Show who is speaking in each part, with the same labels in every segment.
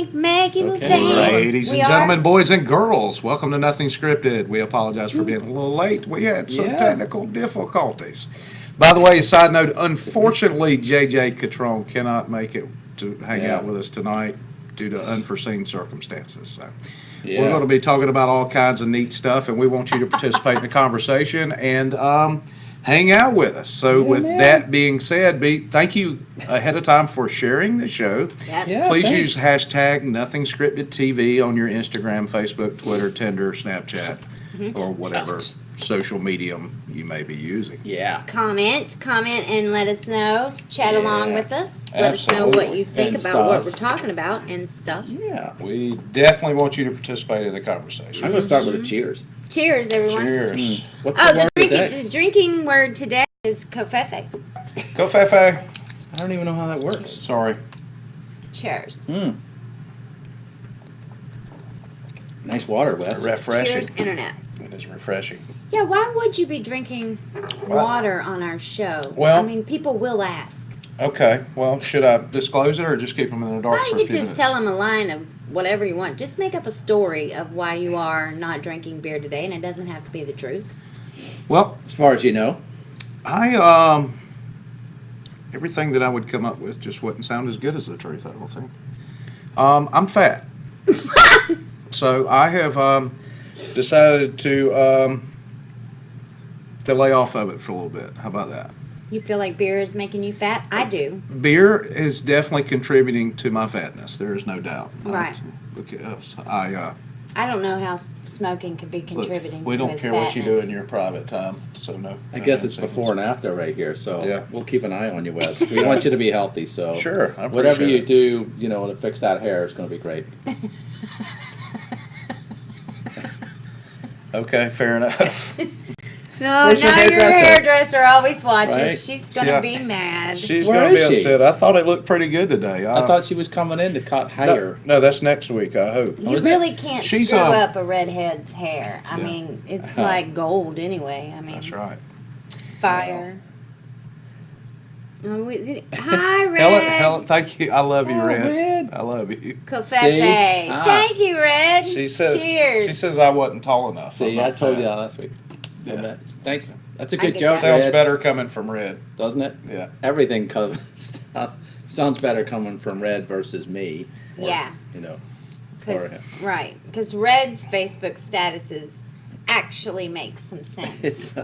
Speaker 1: make you
Speaker 2: Okay.
Speaker 1: dance.
Speaker 3: Ladies and
Speaker 1: We are-
Speaker 3: gentlemen, boys and girls, welcome to Nothing Scripted. We apologize for being a little late. We had some
Speaker 2: Yeah.
Speaker 3: technical difficulties. By the way, a side note, unfortunately, JJ Catron cannot make it to hang out with us tonight due to unforeseen circumstances. So we're going to be talking about all kinds of neat stuff, and we want you to participate in the conversation and hang out with us. So with that being said, thank you ahead of time for sharing the show.
Speaker 1: Yep.
Speaker 2: Yeah,
Speaker 3: Please
Speaker 2: thanks.
Speaker 3: use hashtag Nothing Scripted TV on your Instagram, Facebook, Twitter, Tinder, Snapchat, or whatever social medium you may be using.
Speaker 2: Yeah.
Speaker 1: Comment, and let us know. Chat along with us. Let us know
Speaker 3: Absolutely.
Speaker 1: what you think
Speaker 2: And
Speaker 1: about what
Speaker 2: stuff.
Speaker 1: we're talking about and stuff.
Speaker 2: Yeah.
Speaker 3: We definitely want you to participate in the conversation.
Speaker 2: I'm going to start with a cheers.
Speaker 1: Cheers, everyone.
Speaker 3: Cheers.
Speaker 2: What's
Speaker 1: Oh,
Speaker 2: the
Speaker 1: the
Speaker 2: word today?
Speaker 1: drinking word today is kofefe.
Speaker 3: Go Fefe.
Speaker 2: I don't even know how that works.
Speaker 3: Sorry.
Speaker 1: Cheers.
Speaker 2: Nice water, Wes.
Speaker 3: Refreshing.
Speaker 1: Cheers, internet.
Speaker 3: It is refreshing.
Speaker 1: Yeah, why would you be drinking water on our show?
Speaker 3: Well-
Speaker 1: I mean, people will ask.
Speaker 3: Okay. Well, should I disclose it or just keep them in the dark
Speaker 1: Well,
Speaker 3: for
Speaker 1: you
Speaker 3: a
Speaker 1: could
Speaker 3: few
Speaker 1: just
Speaker 3: minutes?
Speaker 1: tell them a line of whatever you want. Just make up a story of why you are not drinking beer today, and it doesn't have to be the truth.
Speaker 3: Well,
Speaker 2: As far as you know.
Speaker 3: I everything that I would come up with just wouldn't sound as good as the truth, I don't think. I'm fat. So I have decided to lay off of it for a little bit. How about that?
Speaker 1: You feel like beer is making you fat? I do.
Speaker 3: Beer is definitely contributing to my fatness. There is no doubt.
Speaker 1: Right.
Speaker 3: Because
Speaker 1: I don't know how smoking could be contributing
Speaker 3: we
Speaker 1: to
Speaker 3: don't
Speaker 1: his
Speaker 3: care
Speaker 1: fatness.
Speaker 3: what you do in your private time. So no.
Speaker 2: I
Speaker 3: no
Speaker 2: guess it's
Speaker 3: incidents.
Speaker 2: before and after right here, so
Speaker 3: Yeah.
Speaker 2: we'll keep an eye on you, Wes. We want you to be healthy, so
Speaker 3: Sure, I
Speaker 2: whatever
Speaker 3: appreciate
Speaker 2: you
Speaker 3: it.
Speaker 2: do, to fix that hair is going to be great.
Speaker 3: Okay, fair enough.
Speaker 1: No,
Speaker 2: Where's your
Speaker 1: now your
Speaker 2: hairdresser?
Speaker 1: hairdresser always watches.
Speaker 2: Right?
Speaker 1: She's going
Speaker 3: Yeah.
Speaker 1: to be mad.
Speaker 3: She's
Speaker 2: Where
Speaker 3: going to be
Speaker 2: is she?
Speaker 3: upset. I thought it looked pretty good today.
Speaker 2: I thought she was coming in to cut hair.
Speaker 3: No, that's next week, I hope.
Speaker 1: You
Speaker 2: is it?
Speaker 1: really can't
Speaker 3: She's,
Speaker 1: screw up a redhead's hair. I
Speaker 3: Yeah.
Speaker 1: mean, it's like gold anyway. I mean,
Speaker 3: That's right.
Speaker 1: fire. Hi, Red.
Speaker 3: Helen, thank you. I love you,
Speaker 2: Oh,
Speaker 3: Red.
Speaker 2: Red.
Speaker 3: I love you.
Speaker 1: Covfefe.
Speaker 2: See? Ah.
Speaker 1: Thank you, Red.
Speaker 3: She says.
Speaker 1: Cheers.
Speaker 3: She says I wasn't tall enough.
Speaker 2: See,
Speaker 3: I'm
Speaker 2: I
Speaker 3: not
Speaker 2: told
Speaker 3: fat.
Speaker 2: you that last week.
Speaker 3: Yeah.
Speaker 2: Thanks. That's a
Speaker 1: I
Speaker 2: good
Speaker 1: get
Speaker 2: joke,
Speaker 1: that.
Speaker 3: Sounds
Speaker 2: Red.
Speaker 3: better coming from Red.
Speaker 2: Doesn't it?
Speaker 3: Yeah.
Speaker 2: Everything sounds better coming from Red versus me. Or,
Speaker 1: Yeah.
Speaker 2: Or,
Speaker 1: Right. Because Red's Facebook statuses actually make some sense.
Speaker 2: it's,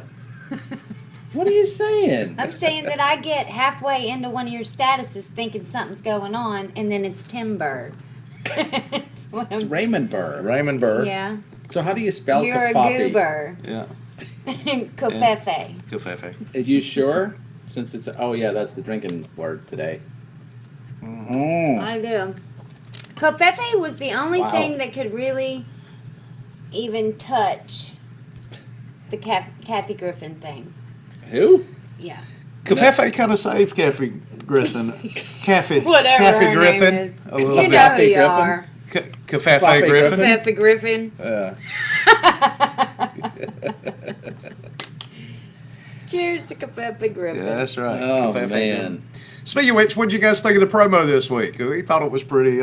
Speaker 2: what are you saying?
Speaker 1: I'm saying that I get halfway into one of your statuses thinking something's going on, and then it's Timber.
Speaker 2: It's Raymond Burr.
Speaker 3: Raymond Burr.
Speaker 1: Yeah.
Speaker 2: So how do you spell
Speaker 1: You're a
Speaker 2: coffee?
Speaker 1: goober.
Speaker 3: Yeah.
Speaker 1: Covfefe.
Speaker 3: Covfefe.
Speaker 2: Are you sure? Since it's that's the drinking word today.
Speaker 1: I do. Covfefe was the only
Speaker 2: Wow.
Speaker 1: thing that could really even touch the Kathy Griffin thing.
Speaker 2: Who?
Speaker 1: Yeah.
Speaker 3: Covfefe kind of saved Kathy Griffin. Kathy.
Speaker 1: Whatever
Speaker 3: Kathy
Speaker 1: her
Speaker 3: Griffin.
Speaker 1: name is.
Speaker 3: A little
Speaker 1: You
Speaker 3: bit.
Speaker 1: know
Speaker 2: Kathy
Speaker 1: who you
Speaker 2: Griffin?
Speaker 1: are.
Speaker 3: Covfefe
Speaker 2: Covfefe
Speaker 3: Griffin.
Speaker 2: Griffin?
Speaker 1: Covfefe Griffin.
Speaker 3: Yeah.
Speaker 1: Cheers to Covfefe Griffin.
Speaker 3: Yeah, that's right.
Speaker 2: Oh
Speaker 3: Covfefe
Speaker 2: man.
Speaker 3: Griffin. Speaking of which, what did you guys think of the promo this week? We thought it was pretty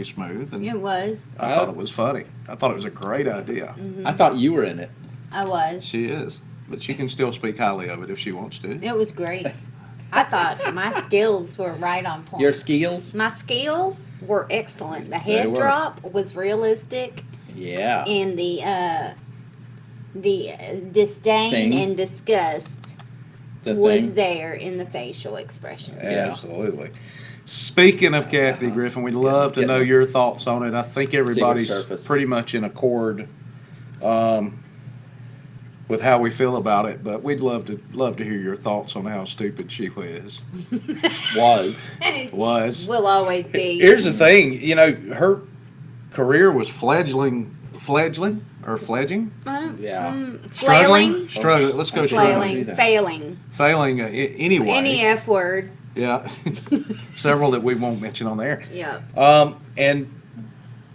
Speaker 3: smooth, and
Speaker 1: It was.
Speaker 3: I thought it was funny. I thought it was a great idea.
Speaker 2: I thought you were in it.
Speaker 1: I was.
Speaker 3: She is, but she can still speak highly of it if she wants to.
Speaker 1: It was great. I thought my skills were right on point.
Speaker 2: Your skills?
Speaker 1: My skills were excellent. The
Speaker 3: They
Speaker 1: head
Speaker 3: were.
Speaker 1: drop was realistic,
Speaker 2: Yeah.
Speaker 1: and the disdain
Speaker 2: Thing.
Speaker 1: and disgust
Speaker 2: The
Speaker 1: was
Speaker 2: thing.
Speaker 1: there in the facial expressions.
Speaker 2: Yeah.
Speaker 3: Absolutely. Speaking of Kathy Griffin, we'd love to
Speaker 2: Get
Speaker 3: know
Speaker 2: the
Speaker 3: your thoughts on it. I think everybody's
Speaker 2: surface.
Speaker 3: pretty much in accord with how we feel about it, but we'd love to hear your thoughts on how stupid she was. Was.
Speaker 1: Will always be.
Speaker 3: Here's the thing, her career was fledgling or fledging,
Speaker 1: I don't-
Speaker 2: Yeah.
Speaker 1: Flailing.
Speaker 3: struggling. Let's go struggling,
Speaker 1: Flailing.
Speaker 3: failing anyway.
Speaker 1: Any F word.
Speaker 3: Yeah, several that we won't mention on there.
Speaker 1: Yeah.
Speaker 3: And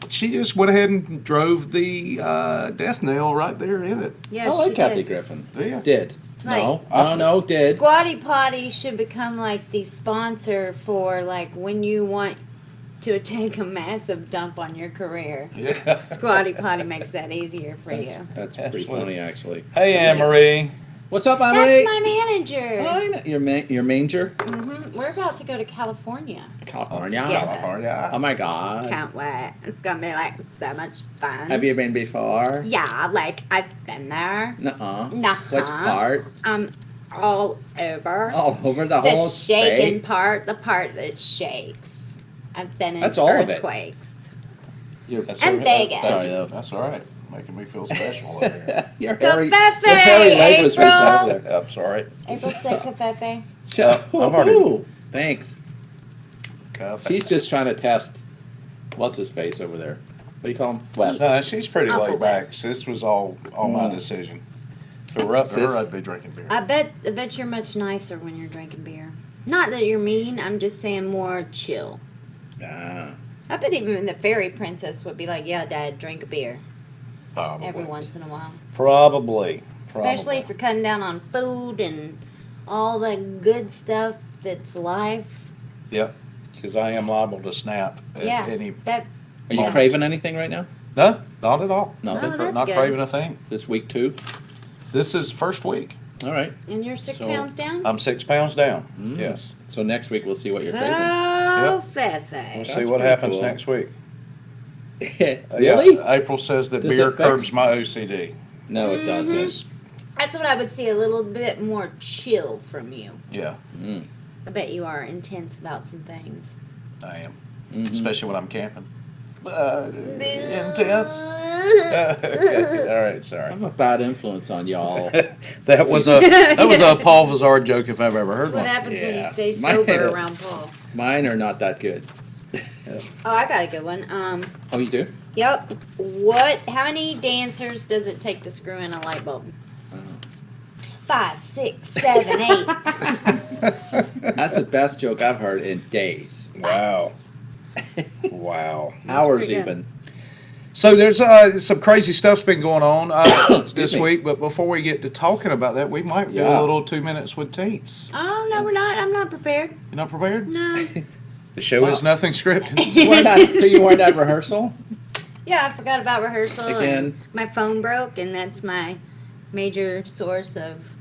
Speaker 3: she just went ahead and drove the death nail right there in it.
Speaker 1: Yeah,
Speaker 2: I like
Speaker 1: she
Speaker 2: Kathy
Speaker 1: did.
Speaker 2: Griffin.
Speaker 3: Yeah.
Speaker 2: Did.
Speaker 1: Like,
Speaker 2: No, did.
Speaker 1: Squatty Potty should become like the sponsor for like when you want to take a massive dump on your career.
Speaker 3: Yeah.
Speaker 1: Squatty Potty makes that easier for you.
Speaker 2: That's pretty funny, actually.
Speaker 3: Hey, Anne-Marie.
Speaker 2: What's up,
Speaker 1: That's
Speaker 2: Anne-Marie?
Speaker 1: my manager.
Speaker 2: I know. Your manger?
Speaker 1: We're about to go to California.
Speaker 2: California.
Speaker 1: Yeah.
Speaker 3: California.
Speaker 2: Oh my God.
Speaker 1: Can't wait. It's gonna be like so much fun.
Speaker 2: Have you been before?
Speaker 1: Yeah, like I've been there.
Speaker 2: Nuh-uh.
Speaker 1: Nuh-uh.
Speaker 2: Which part?
Speaker 1: All over.
Speaker 2: All over the
Speaker 1: The
Speaker 2: whole
Speaker 1: shaking
Speaker 2: state?
Speaker 1: part, the part that shakes. I've been in
Speaker 2: That's all of it.
Speaker 1: earthquakes.
Speaker 2: You're,
Speaker 3: That's
Speaker 1: And
Speaker 3: all-
Speaker 1: Vegas.
Speaker 2: Sorry, though.
Speaker 3: That's all right. Making me feel special over here.
Speaker 2: Your
Speaker 1: Covfefe,
Speaker 2: Harry leg was reaching
Speaker 1: April.
Speaker 2: over there.
Speaker 3: I'm sorry.
Speaker 1: April said covfefe.
Speaker 3: I've already-
Speaker 2: Ooh, thanks.
Speaker 3: Cuff.
Speaker 2: She's just trying to test what's his face over there. What do you call him? Wes.
Speaker 3: No, she's pretty
Speaker 1: Uncle
Speaker 3: laid back.
Speaker 1: Wes.
Speaker 3: This was all my decision. If it were up to
Speaker 2: Sis.
Speaker 3: her, I'd be drinking beer.
Speaker 1: I bet you're much nicer when you're drinking beer. Not that you're mean. I'm just saying more chill.
Speaker 2: Ah.
Speaker 1: I bet even the fairy princess would be like, "Yeah, Dad, drink a beer
Speaker 3: Probably.
Speaker 1: every once in a while."
Speaker 3: Probably.
Speaker 1: Especially if you're cutting down on food and all the good stuff that's life.
Speaker 3: Yep. Because I am liable to snap at
Speaker 1: Yeah,
Speaker 3: any.
Speaker 1: that.
Speaker 2: Are you
Speaker 1: Yeah.
Speaker 2: craving anything right now?
Speaker 3: No, not at all.
Speaker 2: Nothing?
Speaker 1: Oh, that's
Speaker 3: Not
Speaker 1: good.
Speaker 3: craving a thing.
Speaker 2: This week too?
Speaker 3: This is first week.
Speaker 2: All right.
Speaker 1: And you're 6
Speaker 2: So-
Speaker 1: pounds down.
Speaker 3: I'm 6 pounds down.
Speaker 2: Mm.
Speaker 3: Yes.
Speaker 2: So next week we'll see what you're craving.
Speaker 1: Oh,
Speaker 3: We'll
Speaker 1: Fefe.
Speaker 3: see
Speaker 2: That's
Speaker 3: what
Speaker 2: pretty
Speaker 3: happens
Speaker 2: cool.
Speaker 3: next week.
Speaker 2: Really?
Speaker 3: Yeah, April says that
Speaker 2: Does it
Speaker 3: beer
Speaker 2: affect-
Speaker 3: curbs my OCD.
Speaker 2: No, it doesn't.
Speaker 1: That's what I would see, a little bit more chill from you.
Speaker 3: Yeah,
Speaker 2: Mm.
Speaker 1: I bet you are intense about some things.
Speaker 3: I am.
Speaker 2: Mhm.
Speaker 3: Especially when I'm camping. Intense. All right, sorry.
Speaker 2: I'm a bad influence on y'all.
Speaker 3: That was a Paul Vizard joke if I've ever heard
Speaker 1: That's what
Speaker 3: one.
Speaker 1: happens when you
Speaker 2: Yeah.
Speaker 1: stay
Speaker 2: Mine-
Speaker 1: sober around Paul.
Speaker 2: Mine are not that good.
Speaker 1: Oh, I got a good one.
Speaker 2: Oh, you do?
Speaker 1: Yep. How many dancers does it take to screw in a light bulb? 5, 6, 7, 8.
Speaker 2: That's the best joke I've heard in days.
Speaker 3: Wow. Wow.
Speaker 2: Hours
Speaker 1: pretty good.
Speaker 2: even.
Speaker 3: So there's some crazy stuff's been going on this
Speaker 2: me.
Speaker 3: week, but before we get to talking about that, we might do
Speaker 2: Yeah.
Speaker 3: a little 2 minutes with Teats.
Speaker 1: Oh, no, we're not. I'm not prepared.
Speaker 3: You not prepared?
Speaker 1: No.
Speaker 3: The show is nothing scripted.
Speaker 2: So you weren't at rehearsal?
Speaker 1: Yeah, I forgot about rehearsal.
Speaker 2: Again.
Speaker 1: And my phone broke, and that's my major source of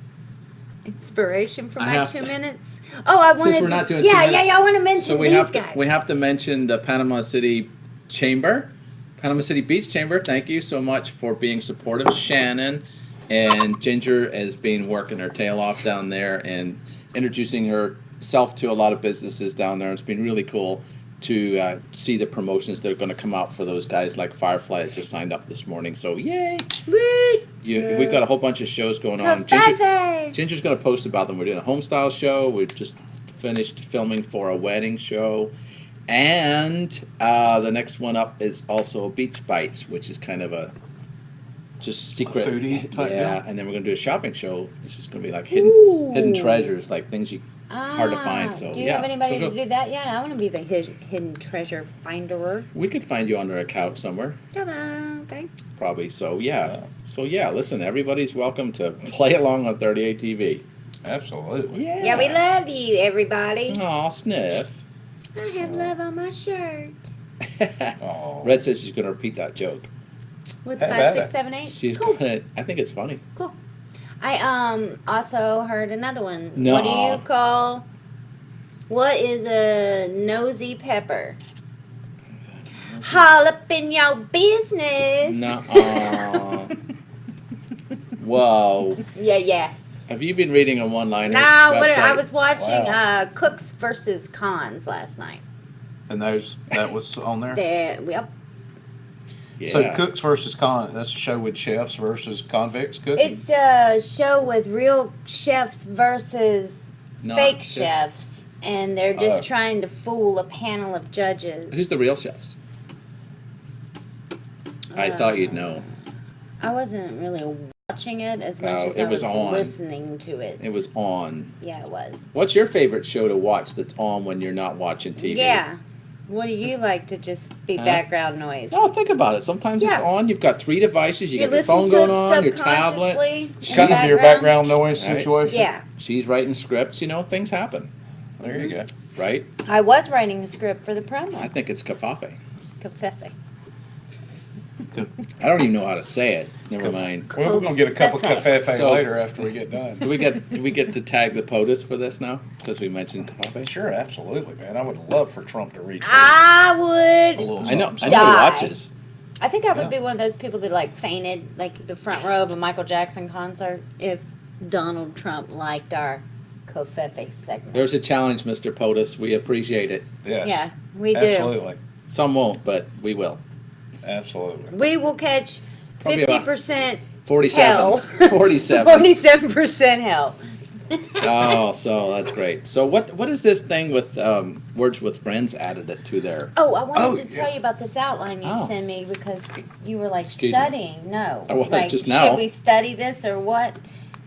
Speaker 1: inspiration for
Speaker 2: I
Speaker 1: my
Speaker 2: have
Speaker 1: 2
Speaker 2: to-
Speaker 1: minutes. Oh, I wanted
Speaker 2: Since we're
Speaker 1: to,
Speaker 2: not doing
Speaker 1: yeah,
Speaker 2: 2 minutes.
Speaker 1: Yeah, I want to mention
Speaker 2: So we
Speaker 1: these
Speaker 2: have
Speaker 1: guys.
Speaker 2: to, we have to mention the Panama City Chamber, Panama City Beach Chamber. Thank you so much for being supportive. Shannon and Ginger has been working her tail off down there and introducing herself to a lot of businesses down there. It's been really cool to see the promotions that are going to come out for those guys like Firefly that just signed up this morning. So yay!
Speaker 1: Woo!
Speaker 2: We've got a whole bunch of shows going on.
Speaker 1: Covfefe!
Speaker 2: Ginger's going to post about them. We're doing a home style show. We've just finished filming for a wedding show. And the next one up is also Beach Bites, which is kind of a just secret.
Speaker 3: foodie type
Speaker 2: yeah,
Speaker 3: deal?
Speaker 2: and then we're going to do a shopping show. It's just going to be like hidden treasures, like things you hard to find. So
Speaker 1: do you
Speaker 2: yeah,
Speaker 1: have anybody
Speaker 2: so
Speaker 1: to do that yet? I want to be the hidden treasure finder.
Speaker 2: we could find you under a couch somewhere.
Speaker 1: Hello. Okay.
Speaker 2: Probably. So yeah. Listen, everybody's welcome to play along on 38 TV.
Speaker 3: Absolutely.
Speaker 1: Yeah, we love you, everybody.
Speaker 2: Aw, sniff.
Speaker 1: I have love on my shirt.
Speaker 3: Oh.
Speaker 2: Red says she's going to repeat that joke.
Speaker 1: With
Speaker 3: How
Speaker 1: 5,
Speaker 3: about
Speaker 1: 6,
Speaker 3: it?
Speaker 1: 7, 8.
Speaker 2: She's
Speaker 1: Cool.
Speaker 2: gonna. I think it's funny.
Speaker 1: Cool. I also heard another one. What do
Speaker 2: Nuh-uh.
Speaker 1: you call? What is a nosy pepper? All up in your business.
Speaker 2: Nuh-uh. Whoa.
Speaker 1: Yeah.
Speaker 2: Have you been reading a one-liners
Speaker 1: No,
Speaker 2: website?
Speaker 1: I was watching
Speaker 3: Wow.
Speaker 1: Cooks versus Cons last night.
Speaker 3: And that was on there?
Speaker 1: Yep.
Speaker 2: Yeah.
Speaker 3: So Cooks versus that's a show with chefs versus convicts cooking?
Speaker 1: It's a show with real chefs versus
Speaker 2: Not
Speaker 1: fake
Speaker 2: chefs.
Speaker 1: chefs, and they're just
Speaker 3: Oh.
Speaker 1: trying to fool a panel of judges.
Speaker 2: Who's the real chefs? I thought you'd know.
Speaker 1: I wasn't really watching it as much
Speaker 2: Oh,
Speaker 1: as
Speaker 2: it
Speaker 1: I
Speaker 2: was
Speaker 1: was
Speaker 2: on.
Speaker 1: listening to it.
Speaker 2: It was on.
Speaker 1: Yeah, it was.
Speaker 2: What's your favorite show to watch that's on when you're not watching TV?
Speaker 1: Yeah. What do you like to just be
Speaker 2: Huh?
Speaker 1: background noise?
Speaker 2: No, think about it. Sometimes it's
Speaker 1: Yeah.
Speaker 2: on. You've got 3 devices. You
Speaker 1: You're
Speaker 2: got your phone
Speaker 1: listening to
Speaker 2: going
Speaker 1: it
Speaker 2: on, your tablet.
Speaker 1: subconsciously in
Speaker 3: Kind of your background noise
Speaker 2: Right.
Speaker 3: situation?
Speaker 1: Yeah.
Speaker 2: She's writing scripts. Things happen.
Speaker 3: There you go.
Speaker 2: right?
Speaker 1: I was writing a script for the
Speaker 2: I
Speaker 1: promo.
Speaker 2: think it's Kafafe.
Speaker 1: Covfefe.
Speaker 2: I don't even know how to say it. Never mind.
Speaker 3: Well, we're gonna get a cup of
Speaker 1: Covfefe.
Speaker 3: cafe
Speaker 2: So-
Speaker 3: later after we get done.
Speaker 2: Do we get to tag the POTUS for this now? Because we mentioned Kafafe?
Speaker 3: Sure, absolutely, man. I would love for Trump to reach.
Speaker 1: I
Speaker 3: A
Speaker 1: would.
Speaker 3: little
Speaker 2: I know
Speaker 3: something.
Speaker 2: he
Speaker 1: Die.
Speaker 2: watches.
Speaker 1: I think I would
Speaker 3: Yeah.
Speaker 1: be one of those people that like fainted, like the front row of a Michael Jackson concert, if Donald Trump liked our Covfefe segment.
Speaker 2: There's a challenge, Mr. POTUS. We appreciate it.
Speaker 3: Yes.
Speaker 1: Yeah, we do.
Speaker 3: Absolutely.
Speaker 2: Some won't, but we will.
Speaker 3: Absolutely.
Speaker 1: We will catch
Speaker 2: Probably about
Speaker 1: 50%
Speaker 2: 47.
Speaker 1: hell.
Speaker 2: 47.
Speaker 1: 47% hell.
Speaker 2: Oh, so that's great. So what is this thing with Words with Friends added it to there?
Speaker 1: Oh, I wanted
Speaker 3: Oh,
Speaker 1: to tell you about this outline you
Speaker 2: Oh.
Speaker 1: sent me because you were like
Speaker 2: Excuse me.
Speaker 1: studying. No.
Speaker 2: Oh, well,
Speaker 1: like,
Speaker 2: just now.
Speaker 1: should we study this or what?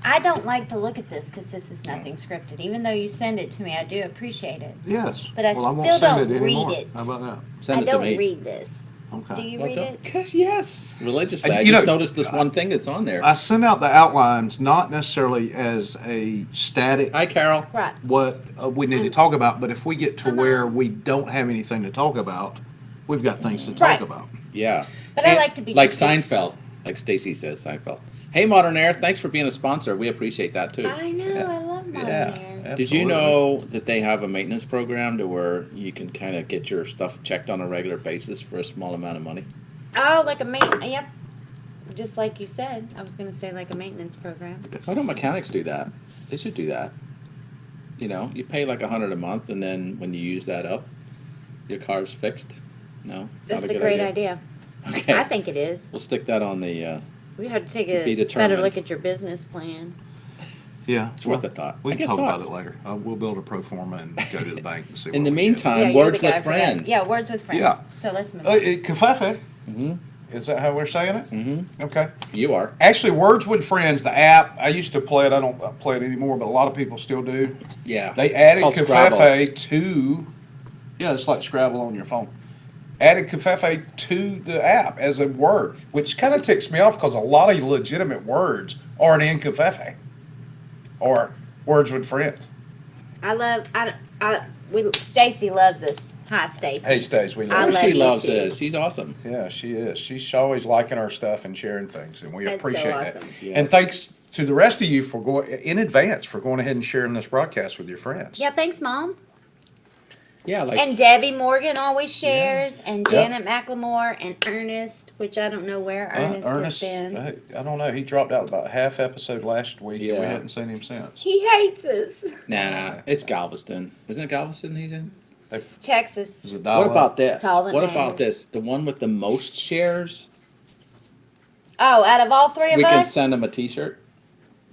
Speaker 1: I don't like to look at this because this is nothing scripted. Even though you send it to me, I do appreciate it.
Speaker 3: Yes.
Speaker 1: But I
Speaker 3: Well, won't
Speaker 1: still
Speaker 3: send
Speaker 1: don't
Speaker 3: anymore.
Speaker 1: read it.
Speaker 3: How about that?
Speaker 2: Send
Speaker 1: I
Speaker 2: it to
Speaker 1: don't
Speaker 2: me.
Speaker 1: read this.
Speaker 3: Okay.
Speaker 1: Do you
Speaker 2: Well,
Speaker 1: read it?
Speaker 2: Yes, religiously. I
Speaker 3: You
Speaker 2: just
Speaker 3: know,
Speaker 2: noticed this one thing that's on there.
Speaker 3: I send out the outlines not necessarily as a static
Speaker 2: Hi, Carol.
Speaker 1: Right.
Speaker 3: what we need to talk about, but if we get to
Speaker 1: Uh-huh.
Speaker 3: where we don't have anything to talk about, we've got things to talk
Speaker 1: Right.
Speaker 3: about.
Speaker 2: Yeah,
Speaker 1: But I
Speaker 3: And-
Speaker 1: like to be
Speaker 2: like
Speaker 1: just-
Speaker 2: Seinfeld, like Stacy says, Seinfeld. Hey, Modern Air, thanks for being a sponsor. We appreciate that too.
Speaker 1: I know. I love Modern
Speaker 3: Yeah.
Speaker 1: Air.
Speaker 2: Did you know that they have a maintenance program to where you can kind of get your stuff checked on a regular basis for a small amount of money?
Speaker 1: Oh, like a yep. Just like you said. I was going to say like a maintenance program.
Speaker 2: Why don't mechanics do that? They should do that. You know, you pay like $100 a month, and then when you use that up, your car's fixed. No,
Speaker 1: That's
Speaker 2: not
Speaker 1: a
Speaker 2: good
Speaker 1: great idea.
Speaker 2: Okay,
Speaker 1: I think it is.
Speaker 2: we'll stick that on the.
Speaker 1: We had to take
Speaker 2: To be
Speaker 1: a better
Speaker 2: determined.
Speaker 1: look at your business plan.
Speaker 3: Yeah,
Speaker 2: It's worth a thought.
Speaker 3: We
Speaker 2: I
Speaker 3: can
Speaker 2: get
Speaker 3: talk about
Speaker 2: thoughts.
Speaker 3: it later. We'll build a pro forma and go to the bank and see.
Speaker 2: In
Speaker 3: what
Speaker 2: the
Speaker 3: we get.
Speaker 2: meantime,
Speaker 1: Yeah, you're
Speaker 2: Words
Speaker 1: the guy
Speaker 2: with
Speaker 1: for that.
Speaker 2: Friends.
Speaker 1: Yeah, words with friends.
Speaker 3: Yeah.
Speaker 1: So let's move on.
Speaker 3: Covfefe,
Speaker 2: Mm-hmm.
Speaker 3: is that how we're saying it?
Speaker 2: Mm-hmm.
Speaker 3: Okay.
Speaker 2: You are.
Speaker 3: Actually, Words with Friends, the app, I used to play it. I don't play it anymore, but a lot of people still do.
Speaker 2: Yeah.
Speaker 3: They added
Speaker 2: It's called Scrabble.
Speaker 3: Covfefe to, yeah, it's like Scrabble on your phone. Added Covfefe to the app as a word, which kind of ticks me off because a lot of legitimate words aren't in Covfefe or Words with Friends.
Speaker 1: Stacy loves us. Hi, Stacy.
Speaker 3: Hey, Stace, we
Speaker 1: I
Speaker 3: love
Speaker 1: love
Speaker 3: you.
Speaker 2: She
Speaker 1: you
Speaker 2: loves
Speaker 1: too.
Speaker 2: this. She's awesome.
Speaker 3: Yeah, she is. She's always liking our stuff and sharing things, and we
Speaker 1: That's so
Speaker 3: appreciate
Speaker 1: awesome.
Speaker 3: that.
Speaker 2: Yeah.
Speaker 3: And thanks to the rest of you for going in advance for going ahead and sharing this broadcast with your friends.
Speaker 1: Yeah, thanks, Mom.
Speaker 2: Yeah, like
Speaker 1: And Debbie Morgan always shares, and
Speaker 3: Yeah.
Speaker 1: Janet McLemore, and Ernest, which I don't know where Ernest has been.
Speaker 3: I don't know. He dropped out about half episode last week, and we
Speaker 2: Yeah.
Speaker 3: hadn't seen him since.
Speaker 1: He hates us.
Speaker 2: nah, it's Galveston. Isn't it Galveston he's in?
Speaker 1: It's Texas.
Speaker 3: Is it
Speaker 2: What
Speaker 3: dial-up?
Speaker 2: about this?
Speaker 1: It's all that
Speaker 2: What about
Speaker 1: matters.
Speaker 2: this? The one with the most shares?
Speaker 1: Oh, out of all three of
Speaker 2: We can
Speaker 1: us?
Speaker 2: send him a T-shirt.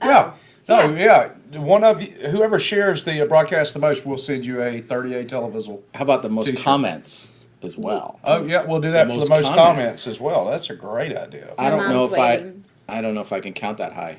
Speaker 3: Yeah. No,
Speaker 1: Yeah.
Speaker 3: yeah. One of you, whoever shares the broadcast the most, will send you a 38 televisal.
Speaker 2: How about the most
Speaker 3: T-shirt.
Speaker 2: comments as well?
Speaker 3: Oh yeah, we'll do that
Speaker 2: The
Speaker 3: for the
Speaker 2: most
Speaker 3: most
Speaker 2: comments.
Speaker 3: comments as well. That's a great idea.
Speaker 2: I don't know
Speaker 1: Mom's
Speaker 2: if
Speaker 1: waiting.
Speaker 2: I don't know if I can count that high.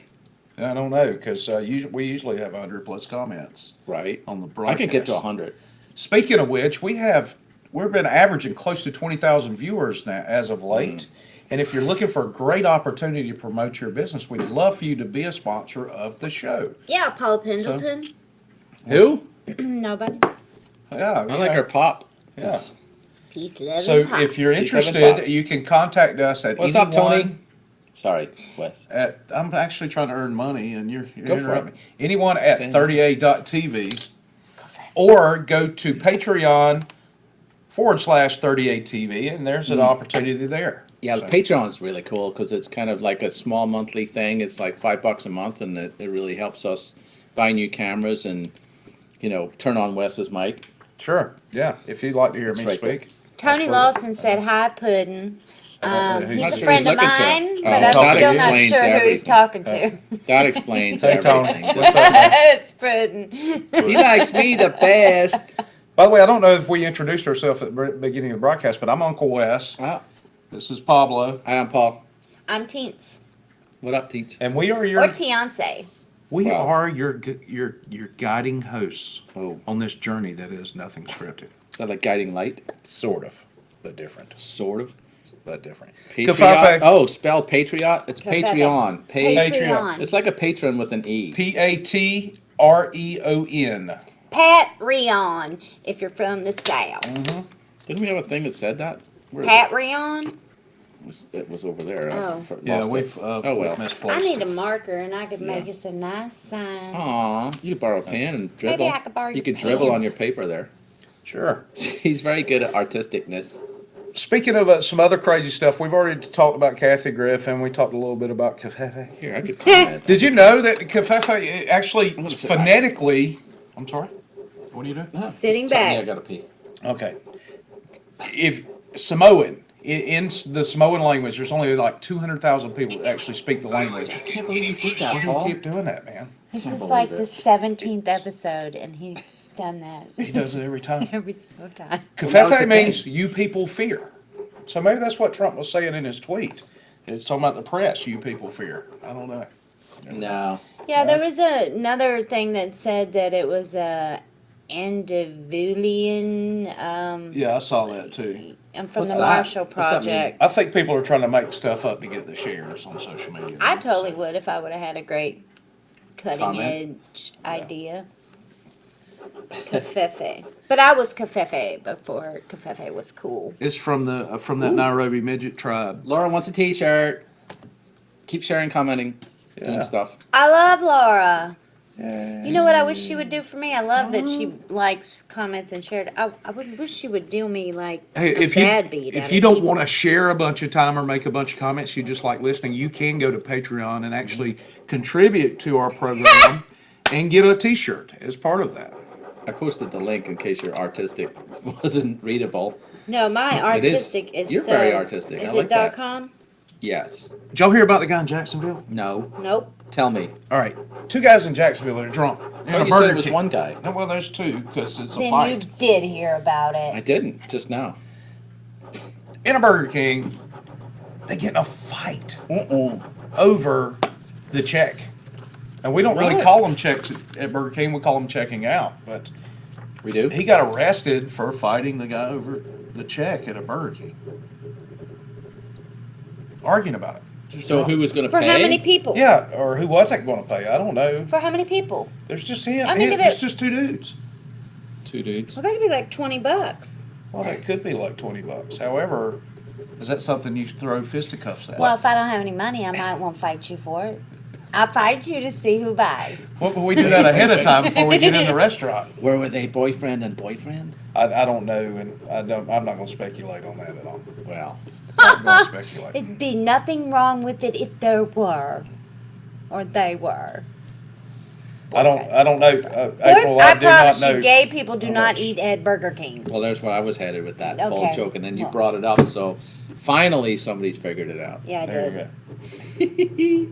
Speaker 3: I don't know because we usually have 100 plus comments
Speaker 2: Right.
Speaker 3: on the
Speaker 2: I
Speaker 3: broadcast.
Speaker 2: can get to 100.
Speaker 3: Speaking of which, we've been averaging close to 20,000 viewers now as of late. And if you're looking for a great opportunity to promote your business, we'd love for you to be a sponsor of the show.
Speaker 1: Yeah, Paula Pendleton.
Speaker 2: Who?
Speaker 1: Nobody.
Speaker 3: Yeah,
Speaker 2: I like her pop.
Speaker 3: Yeah.
Speaker 2: It's-
Speaker 1: Peace, love,
Speaker 3: So
Speaker 1: and pop.
Speaker 3: if you're
Speaker 2: She's having
Speaker 3: interested,
Speaker 2: pops.
Speaker 3: you can contact us at
Speaker 2: What's up,
Speaker 3: anyone
Speaker 2: Tony? Sorry, Wes.
Speaker 3: I'm actually trying to earn money, and you're
Speaker 2: Go for
Speaker 3: interrupting
Speaker 2: it.
Speaker 3: me. Anyone at
Speaker 2: Same.
Speaker 3: 38.tv, or go to Patreon /38TV, and there's an opportunity there.
Speaker 2: Yeah,
Speaker 3: So-
Speaker 2: the Patreon is really cool because it's kind of like a small monthly thing. It's like $5 a month, and it really helps us buy new cameras and turn on Wes's mic.
Speaker 3: Sure. Yeah. If you'd like to hear
Speaker 2: That's
Speaker 3: me
Speaker 2: right there.
Speaker 3: speak.
Speaker 1: Tony
Speaker 3: absolutely.
Speaker 1: Lawson said, hi, Puddin'.
Speaker 3: Who's
Speaker 1: He's
Speaker 3: that?
Speaker 1: a friend of
Speaker 2: Looking to.
Speaker 1: mine,
Speaker 2: Oh,
Speaker 1: but I'm
Speaker 3: that
Speaker 1: still not
Speaker 2: explains
Speaker 1: sure who he's
Speaker 2: everything.
Speaker 1: talking to.
Speaker 2: That explains
Speaker 3: Hey, Tony.
Speaker 2: everything.
Speaker 3: What's up, man?
Speaker 1: It's Puddin'.
Speaker 2: He likes me the best.
Speaker 3: By the way, I don't know if we introduced ourselves at the beginning of the broadcast, but I'm Uncle Wes.
Speaker 2: Ah,
Speaker 3: This is Pablo,
Speaker 2: hi, I'm Paul.
Speaker 1: I'm Teens.
Speaker 2: What up, Teats?
Speaker 3: and we are
Speaker 1: Or
Speaker 3: your
Speaker 1: Tiance.
Speaker 2: Wow.
Speaker 3: your guiding hosts
Speaker 2: Oh,
Speaker 3: on this journey that is nothing scripted.
Speaker 2: is that like guiding light?
Speaker 3: Sort of, but different.
Speaker 2: Sort of.
Speaker 3: But different.
Speaker 2: Patriot.
Speaker 3: Covfefe.
Speaker 2: Oh, spelled Patriot. It's
Speaker 1: Covfefe.
Speaker 2: Patreon.
Speaker 3: Patreon.
Speaker 1: Patreon.
Speaker 2: It's like a patron with an E.
Speaker 3: Patreon.
Speaker 1: Pat Rion, if you're from the South.
Speaker 3: Mm-hmm.
Speaker 2: Didn't we have a thing that said that? Where is
Speaker 1: Pat Rion?
Speaker 2: it was over there.
Speaker 1: Oh.
Speaker 3: Yeah,
Speaker 2: Lost
Speaker 3: we've
Speaker 2: it. Oh well.
Speaker 3: misplaced.
Speaker 1: I need a marker and I could make
Speaker 2: Yeah.
Speaker 1: us a nice sign.
Speaker 2: Aw, you could borrow a pen and dribble.
Speaker 1: Maybe I could borrow
Speaker 2: You
Speaker 1: your
Speaker 2: could dribble on
Speaker 1: pens.
Speaker 2: your paper there.
Speaker 3: Sure.
Speaker 2: He's very good at artisticness.
Speaker 3: Speaking of some other crazy stuff, we've already talked about Kathy Griffin. We talked a little bit about Covfefe.
Speaker 2: Here, I could comment.
Speaker 3: Did you know that Covfefe actually
Speaker 2: gonna sit back.
Speaker 3: phonetically? I'm sorry. What are you doing?
Speaker 1: Sitting
Speaker 2: Just tell me
Speaker 1: back.
Speaker 2: I gotta pee.
Speaker 3: Okay. If Samoan in the Samoan language, there's only like 200,000 people that actually speak the language.
Speaker 2: I can't believe you did that,
Speaker 3: Why do
Speaker 2: Paul.
Speaker 3: you keep doing that, man?
Speaker 1: This
Speaker 2: Can't
Speaker 1: is
Speaker 2: believe
Speaker 1: like
Speaker 2: it.
Speaker 1: the 17th episode, and he's done that.
Speaker 3: He does it every time.
Speaker 1: every single time.
Speaker 2: Well, now it's
Speaker 3: Covfefe
Speaker 2: a
Speaker 3: means
Speaker 2: thing.
Speaker 3: you people fear. So maybe that's what Trump was saying in his tweet. It's talking about the press, you people fear. I don't know.
Speaker 2: No.
Speaker 1: Yeah, there was another thing that said that it was a Andalusian
Speaker 3: Yeah, I saw that too.
Speaker 1: from
Speaker 2: What's
Speaker 1: the
Speaker 2: that?
Speaker 1: Marshall
Speaker 2: What's that mean?
Speaker 1: Project.
Speaker 3: I think people are trying to make stuff up to get the shares on social media.
Speaker 1: I totally would if I would have had a great cutting
Speaker 2: Comment?
Speaker 1: edge idea. Covfefe. But I was Covfefe before Covfefe was cool.
Speaker 3: It's from that Nairobi midget tribe.
Speaker 2: Laura wants a T-shirt. Keep sharing, commenting,
Speaker 3: Yeah.
Speaker 2: doing stuff.
Speaker 1: I love Laura.
Speaker 3: Yeah.
Speaker 1: You know what I wish she would do for me? I love that she likes, comments, and shared. I would wish she would do me like
Speaker 3: Hey,
Speaker 1: a bad beat.
Speaker 3: if you don't want to share a bunch of time or make a bunch of comments, you just like listening, you can go to Patreon and actually contribute to our program and get a T-shirt as part of that.
Speaker 2: I posted the link in case your artistic wasn't readable.
Speaker 1: No, my
Speaker 2: It is.
Speaker 1: artistic is.
Speaker 2: You're
Speaker 1: so,
Speaker 2: very artistic.
Speaker 1: Is
Speaker 2: I
Speaker 1: it
Speaker 2: like that.
Speaker 1: .com?
Speaker 2: Yes.
Speaker 3: Did y'all hear about the guy in Jacksonville?
Speaker 2: No.
Speaker 1: Nope.
Speaker 2: Tell me.
Speaker 3: All right, two guys in Jacksonville are drunk in
Speaker 2: Oh,
Speaker 3: a
Speaker 2: you said
Speaker 3: Burger
Speaker 2: it was
Speaker 3: King.
Speaker 2: one guy.
Speaker 3: No, well, there's two because it's a
Speaker 1: Then
Speaker 3: fight.
Speaker 1: you did hear about it.
Speaker 2: I didn't just now.
Speaker 3: In a Burger King, they get in a fight
Speaker 2: Uh-uh.
Speaker 3: over the check. And we don't really
Speaker 2: What?
Speaker 3: call them checks at Burger King. We call them checking out. But
Speaker 2: We do?
Speaker 3: he got arrested for fighting the guy over the check at a Burger King. Arguing about it. Just
Speaker 2: So
Speaker 3: drunk.
Speaker 2: who was going to
Speaker 1: For
Speaker 2: pay?
Speaker 1: how many people?
Speaker 3: Yeah, or who wasn't going to pay? I don't know.
Speaker 1: For how many people?
Speaker 3: There's just him.
Speaker 1: I mean,
Speaker 3: It's just two dudes.
Speaker 2: Two dudes.
Speaker 1: Well, that could be like $20.
Speaker 3: Well, that could be like $20. However, is that something you throw fisticuffs at?
Speaker 1: Well, if I don't have any money, I might won't fight you for it. I'll fight you to see who buys.
Speaker 3: What would we do that ahead of time before we get in the restaurant?
Speaker 2: Where were they, boyfriend and boyfriend?
Speaker 3: I don't know, and I'm not going to speculate on that at all.
Speaker 2: Well,
Speaker 3: I'm not going to speculate.
Speaker 1: It'd be nothing wrong with it if there were, or they were.
Speaker 3: I don't know. April,
Speaker 1: I
Speaker 3: I do not
Speaker 1: promise
Speaker 3: know.
Speaker 1: you, gay people do
Speaker 3: how
Speaker 1: not
Speaker 3: much.
Speaker 1: eat at Burger King.
Speaker 2: well, there's where I was headed with that whole
Speaker 1: Okay.
Speaker 2: joke, and then you
Speaker 1: Well.
Speaker 2: brought it up, so finally somebody's figured it out.
Speaker 1: Yeah, I
Speaker 3: There
Speaker 1: did.
Speaker 3: you go.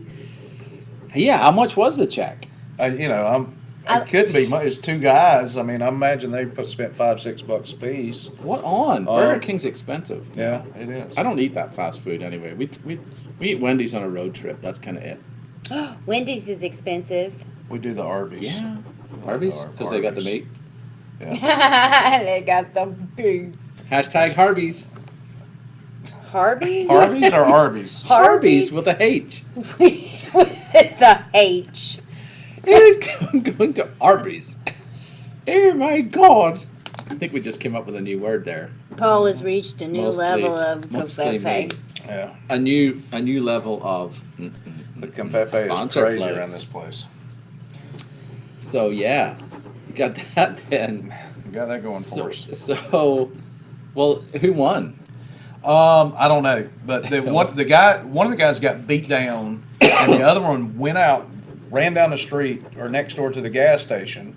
Speaker 2: Yeah, how much was the check?
Speaker 3: It could be. It's two guys. I mean, I imagine they spent $5-6 a piece.
Speaker 2: What on? Burger King's expensive.
Speaker 3: Yeah, it is.
Speaker 2: I don't eat that fast food anyway. We eat Wendy's on a road trip. That's kind of it.
Speaker 1: Wendy's is expensive.
Speaker 3: We do the Arby's.
Speaker 2: Yeah. Arby's? Because they got the
Speaker 3: Arby's.
Speaker 2: meat.
Speaker 1: They got the big
Speaker 2: Hashtag Harvey's.
Speaker 1: Harvey's.
Speaker 3: Harvey's or Arby's?
Speaker 2: Harvey's with a H.
Speaker 1: With a H.
Speaker 2: I'm going to Arby's. Oh my God. I think we just came up with a new word there.
Speaker 1: Paul has reached a new
Speaker 2: Mostly-
Speaker 1: level of
Speaker 2: mostly
Speaker 1: Covfefe.
Speaker 2: me.
Speaker 3: Yeah.
Speaker 2: A new level of.
Speaker 3: The Covfefe is
Speaker 2: Sponsor
Speaker 3: crazy
Speaker 2: place.
Speaker 3: around this place.
Speaker 2: So yeah, you got that then.
Speaker 3: We got that going for us.
Speaker 2: So, well, who won?
Speaker 3: I don't know, but one of the guys got beat down, and the other one went out, ran down the street or next door to the gas station